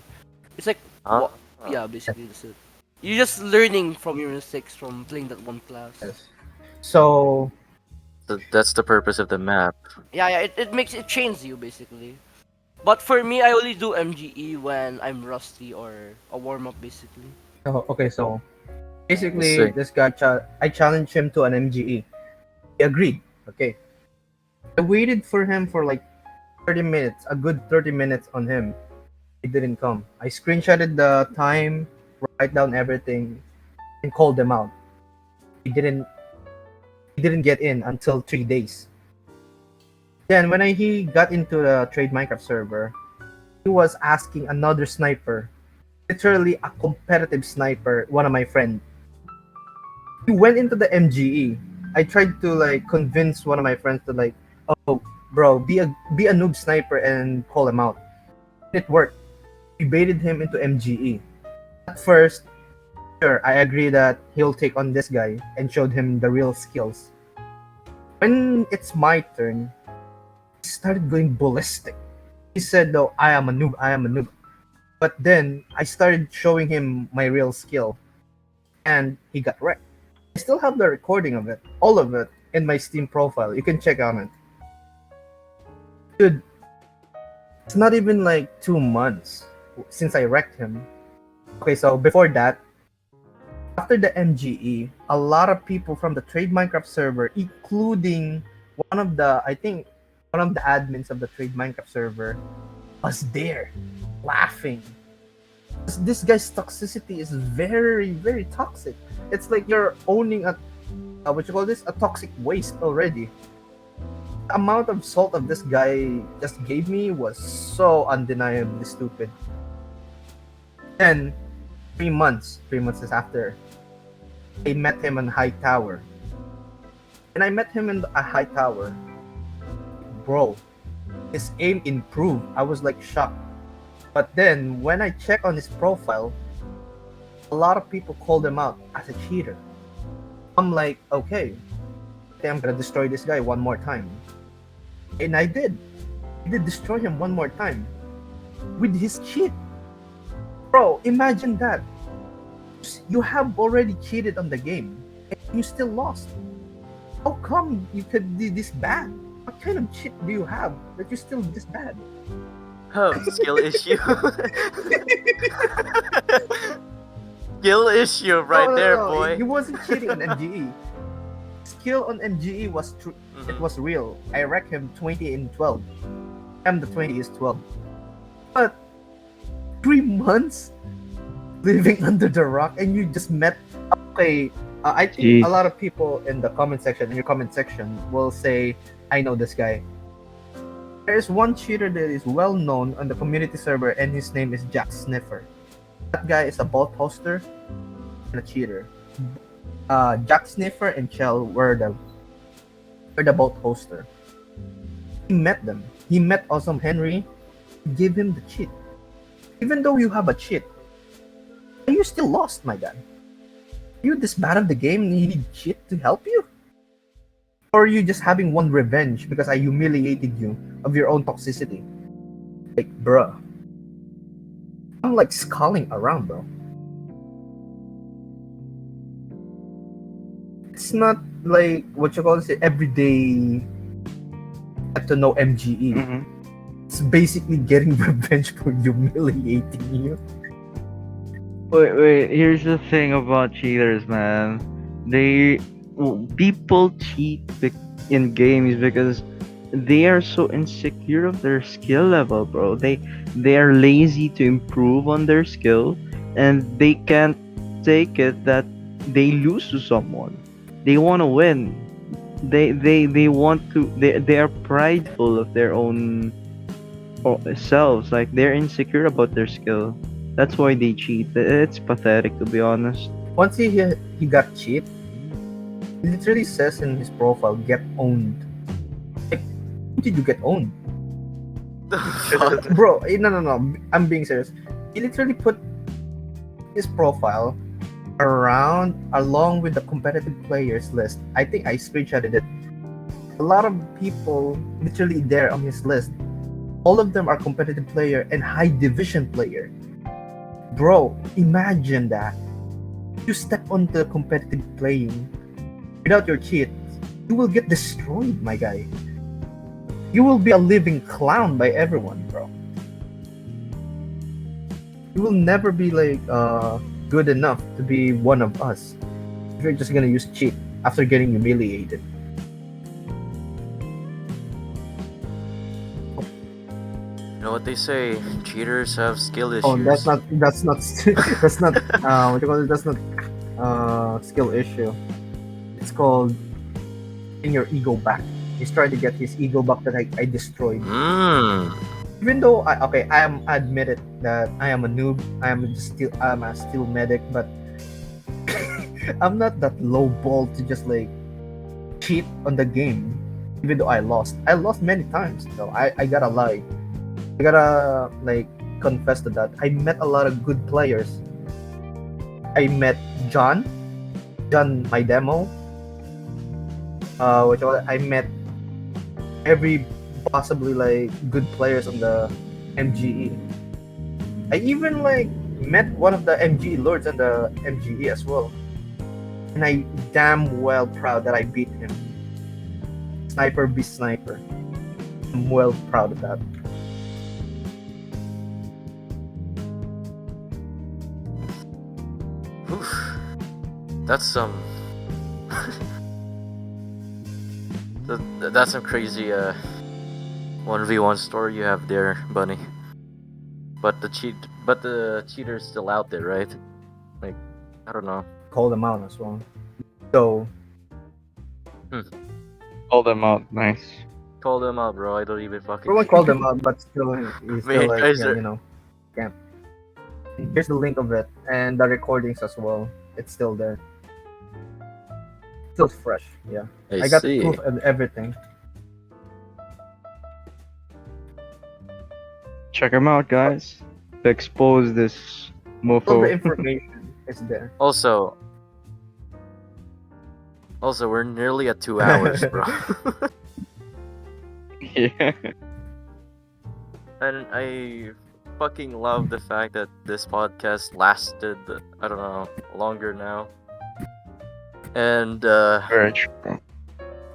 it's like Huh? what? Yeah, basically that's it. You're just learning from your mistakes from playing that one class. Yes. So That's the purpose of the map. Yeah, it makes it changes you basically. But for me, I only do MGE when I'm rusty or a warm up basically. okay, so I basically see. this guy I challenged him to an MGE. He agreed. Okay. I waited for him for like 30 minutes, a good 30 minutes on him. He didn't come. I screenshotted the time, write down everything, and called them out. He didn't get in until 3 days. Then when he got into the Trade Minecraft server, he was asking another sniper, literally a competitive sniper, one of my friend, We went into the MGE. I tried to like convince one of my friends to like, oh, bro, be a noob sniper and call him out. It worked. We baited him into MGE. At first, sure, I agree that he'll take on this guy and showed him the real skills. When it's my turn, he started going ballistic. He said, "No, I am a noob. I am a noob." But then I started showing him my real skill, and he got wrecked. I still have the recording of it, all of it, in my Steam profile. You can check on it. Dude, it's not even like 2 months since I wrecked him. Okay, so before that, after the MGE, a lot of people from the Trade Minecraft server, including I think, one of the admins of the Trade Minecraft server, was there, laughing. This guy's toxicity is very, very toxic. It's like you're owning what you call this, a toxic waste already. The amount of salt of this guy just gave me was so undeniably stupid. Then, 3 months is after, I met him on High Tower. And I met him in a High Tower. Bro, his aim improved. I was like shocked. But then, when I check on his profile, a lot of people called him out as a cheater. I'm like, okay, I'm gonna destroy this guy one more time. And I did. I did destroy him one more time. With his cheat. Bro, imagine that. You have already cheated on the game, and you still lost. How come you could be this bad? What kind of cheat do you have that you're still this bad? Skill issue. Skill issue right there, boy. He wasn't cheating on MGE. Skill on MGE was true. Mhm. It was real. I wrecked him 20 and 12. And the 20 is 12. But 3 months living under the rock, and you just met. Okay, I think Jeez. a lot of people in the comment section, in your comment section, will say, "I know this guy." There is one cheater that is well known on the community server, and his name is Jack Sniffer. That guy is a bot hoster and a cheater. Jack Sniffer and Chell were the bot hoster. He met them. He met Awesome Henry. Gave him the cheat. Even though you have a cheat, you still lost, my guy. You this bad of the game and you need cheat to help you? Or are you just having one revenge because I humiliated you of your own toxicity? Like, bruh. I'm like sculling around, bro. It's not like what you call it, everyday get to know MGE. Mhm. It's basically getting revenge for humiliating you. Wait. Here's the thing about cheaters, man. People cheat in games because they are so insecure of their skill level, bro. They are lazy to improve on their skill, and they can't take it that they lose to someone. They want to win. They want to. They are prideful of their own selves. Like, they're insecure about their skill. That's why they cheat. It's pathetic, to be honest. Once he got cheat, he literally says in his profile, "Get owned." Like, how did you get owned? The fuck? Bro, no. I'm being serious. He literally put his profile along with the competitive players list. I think I screenshotted it. A lot of people literally there on his list. All of them are competitive player and high division player. Bro, imagine that. You step onto competitive playing without your cheat, you will get destroyed, my guy. You will be a living clown by everyone, bro. You will never be like good enough to be one of us if you're just gonna use cheat after getting humiliated. You know what they say? Cheaters have skill issues. Oh, that's not that's not what you call it? That's not skill issue. It's called getting your ego back. He's trying to get his ego back that I destroyed. Even though I am admitted that I am a noob. I'm a steel medic, but I'm not that low ball to just like cheat on the game, even though I lost. I lost many times. So I gotta lie. I gotta like confess to that. I met a lot of good players. I met John, my demo. I met every possibly like good players on the MGE. I even like met one of the MGE lords on the MGE as well, and I damn well proud that I beat him. Sniper be sniper. I'm well proud of that. Oof. That's some. That's some crazy 1v1 story you have there, Bunny. But the cheater's still out there, right? Like, I don't know. Call them out as well. So Call them out. Nice. Call them out, bro. I don't even fucking. everyone called them out, but still, he's Me still and like, guys yeah, are- you know, camp. Here's the link of it and the recordings as well. It's still there. Still fresh. Yeah, I got see. proof of everything. Check them out, guys. To expose this All the mofo. information is there. Also, we're nearly at 2 hours, bro. Yeah. And I fucking love the fact that this podcast lasted, I don't know, longer now. And Very true.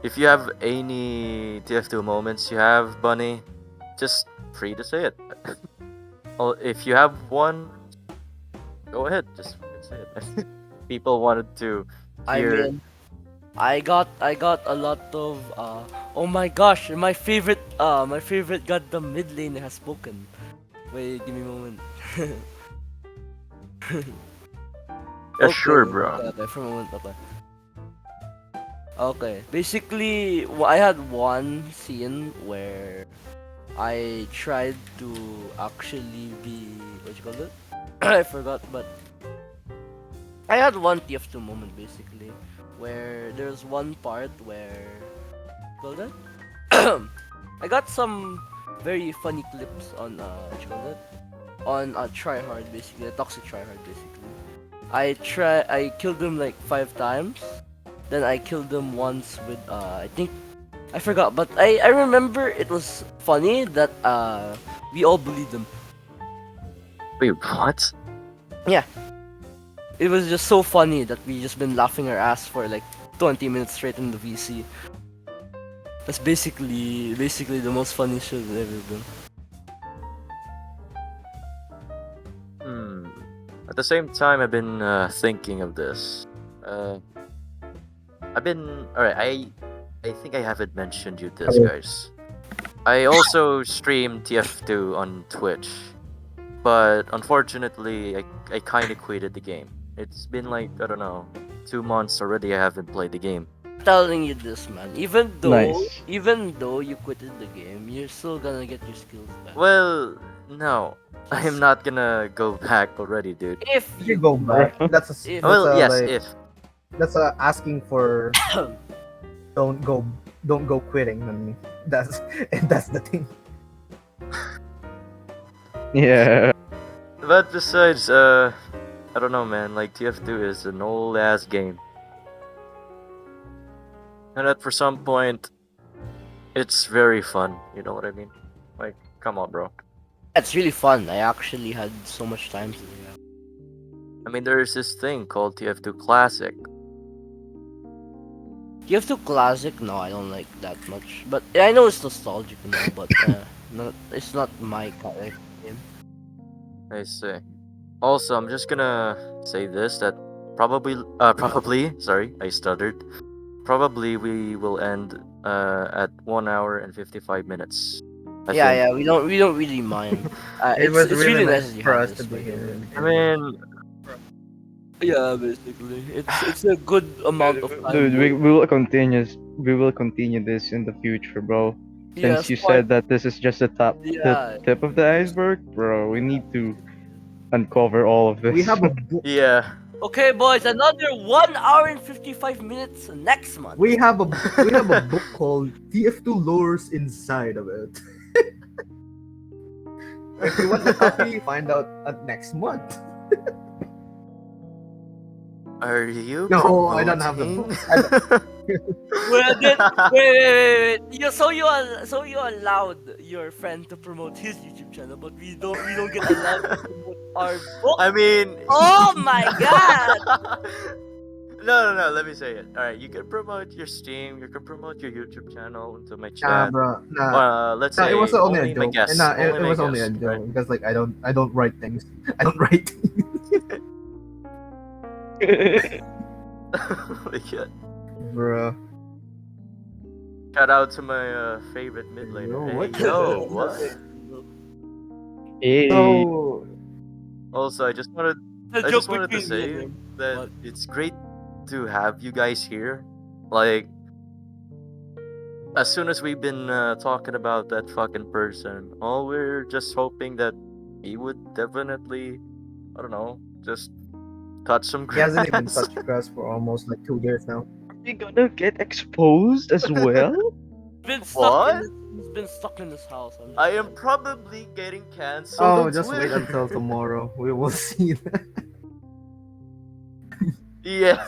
if you have any TF2 moments you have, Bunny, just free to say it. If you have one, go ahead, just say it. People wanted to I hear. mean, I got a lot of oh my gosh, my favorite god the mid lane has spoken. Wait, give me a moment. Yeah, sure, Okay, bro. okay, for a moment, okay. Okay, basically, I had one scene where I tried to actually be what you call it? I forgot, but I had one TF2 moment basically, where there's one part where what you call that? I got some very funny clips on what you call it? On tryhard basically, a toxic tryhard basically. I killed him like 5 times. Then I killed him once with I think I forgot, but I remember it was funny that we all bullied him. Wait, what? It was just so funny that we just been laughing our ass for like 20 minutes straight in the VC. That's basically the most funny shit I've ever done. At the same time, I've been thinking of this. I've been alright. I think I haven't mentioned you this, guys. I also stream TF2 on Twitch, but unfortunately, I kind of quitted the game. It's been like, I don't know, 2 months already. I haven't played the game. Telling you this, man. Even Nice. though you quitted the game, you're still gonna get your skills back. Well, no, I'm not gonna go back already, dude. If If you go back, that's a, If- that's Well, a, yes, like, if. that's asking for don't go quitting on me. That's the thing. Yeah. But besides, I don't know, man. Like TF2 is an old ass game, and that for some point, it's very fun. You know what I mean? Like, come on, bro. it's really fun. I actually had so much time to do that. I mean, there's this thing called TF2 Classic. TF2 Classic, no, I don't like that much. But I know it's nostalgic and all, but it's not my kind of game. I see. Also, I'm just gonna say this that probably, sorry, I stuttered. Probably we will end at 1 hour and 55 minutes. I think. Yeah, we don't really mind. It was it's really nice nice that you for have us this, to be by the here. way. I mean, Yeah, basically, it's a good amount of time. Dude, we will continue this in the future, bro. Yeah, Since you smart. said that this is just the Yeah. tip of the iceberg, bro, we need to uncover all of this. We have a book. yeah. Okay, boys, another 1 hour and 55 minutes next month. We have a book called TF2 Lures inside of it. If you want the copy, find out at next month. Are you No, I don't have the promoting? book. I don't- Well, then, wait. So you allowed your friend to promote his YouTube channel, but we don't get allowed to promote our book. I mean. Oh my god! No. Let me say it. All right, you can promote your Steam. You can promote your YouTube channel into my Nah, chat. bro. Nah. Let's No, say it was only a my joke. guests. Nah, Only it my was only a guests, joke right? because like I don't write things. I don't write. Oh my God. Bro. Shout out to my favorite mid laner. Yo, Hey, what? yo, what? Hey. So Also, I just wanted The I joke just wanted to between me and say him. that What? it's great to have you guys here. Like, as soon as we've been talking about that fucking person, all we're just hoping that he would definitely, I don't know, just touch some he hasn't even grass. touched grass for almost like 2 years now. Are we gonna get exposed as well? What? He's been stuck in his house. I'm just I am saying. probably getting cancelled Oh, on just wait Twitter. until tomorrow. We will see that. Yeah.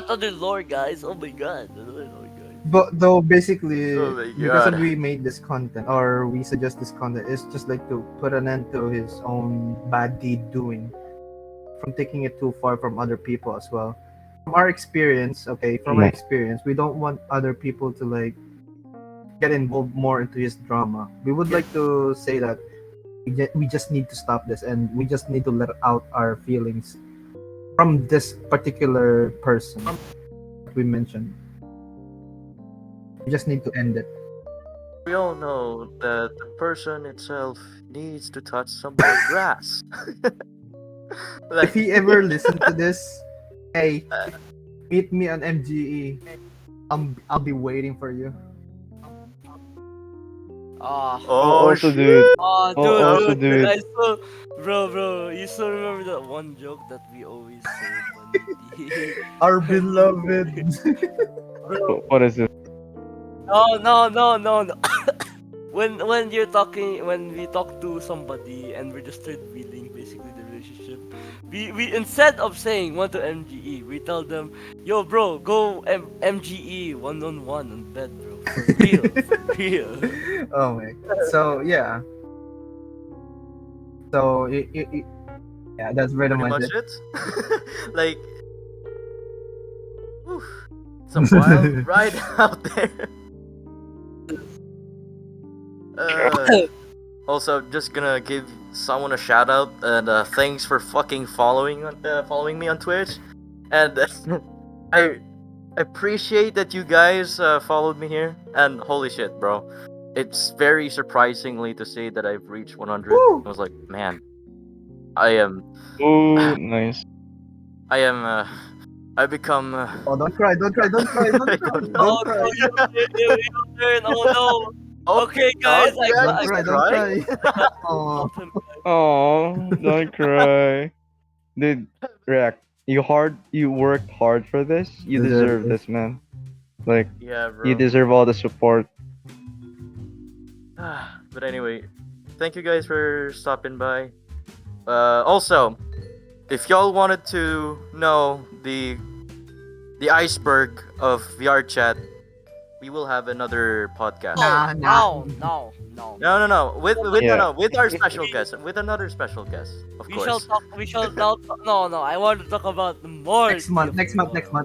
Another lore, guys. Oh my god. Another lore, guys. But though basically Oh my because God. we made this content or we suggest this content, it's just like to put an end to his own bad deed doing from taking it too far from other people as well. From our experience, we don't want other people to like get involved more into his drama. We would like to say that we just need to stop this and we just need to let out our feelings from this particular person we mentioned. We just need to end it. We all know that the person itself needs to touch some more grass. Like, If he ever listened to this, hey, meet me on MGE. I'll be waiting for you. Ah. oh Also, shit. dude. Oh, also, dude, dude. I still, bro, you still remember that one joke that we always say, Bunny? Our beloved. What is it? No. When you're talking, when we talk to somebody and we're just third wheeling basically the relationship, we instead of saying one to MGE, we tell them, yo, bro, go MGE 1-on-1 on bed, bro, for real, for real. Oh my. So yeah. So yeah, that's pretty Pretty much much it. it. Like, whew, it's a wild ride out there. Also, I'm just gonna give someone a shout out and thanks for fucking following me on Twitch, and I appreciate that you guys followed me here. And holy shit, bro, it's very surprisingly to say that I've reached 100. Woo! I was like, man, I am, Oh, nice. I become. Oh, don't cry! Don't cry! Don't cry! Don't I cry! don't Don't know. Oh cry! no, you turn, oh no. Oh, Okay, guys, God, you Don't guys cry! Don't crying? cry! Oh, help him. Oh, don't cry. Dude, React, you worked hard for this. You deserve this, man. Like, Yeah, you bro. deserve all the support. But anyway, thank you guys for stopping by. Also, if y'all wanted to know the iceberg of VR chat, we will have another podcast. Nah, No. No. With Yeah. with our special guest, with another special guest, of We course. shall talk. We shall now. No. I want to talk about more. next month.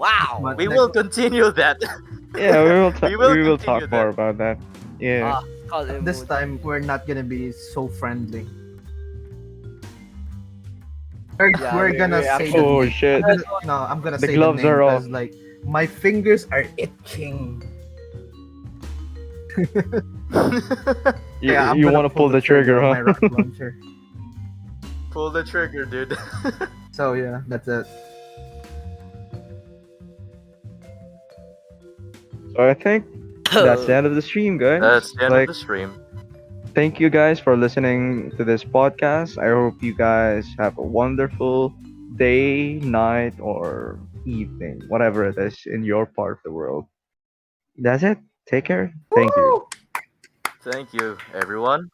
Wow. We will continue that. Yeah, We will we will continue talk more that. about that. Yeah. Call him This mood. time we're not gonna be so friendly. Yeah, We're gonna we're say Oh the shit. I'm gonna The say gloves the name are off. because like my fingers are itching. I'm You gonna want to pull the trigger, on my huh? rocket launcher. Pull the trigger, dude. So yeah, that's it. So I think that's the end of the stream, guys. That's the end Like, of the stream. thank you guys for listening to this podcast. I hope you guys have a wonderful, day, night, or evening, whatever it is in your part of the world. That's it. Take care. Thank you. Woo! Thank you, everyone.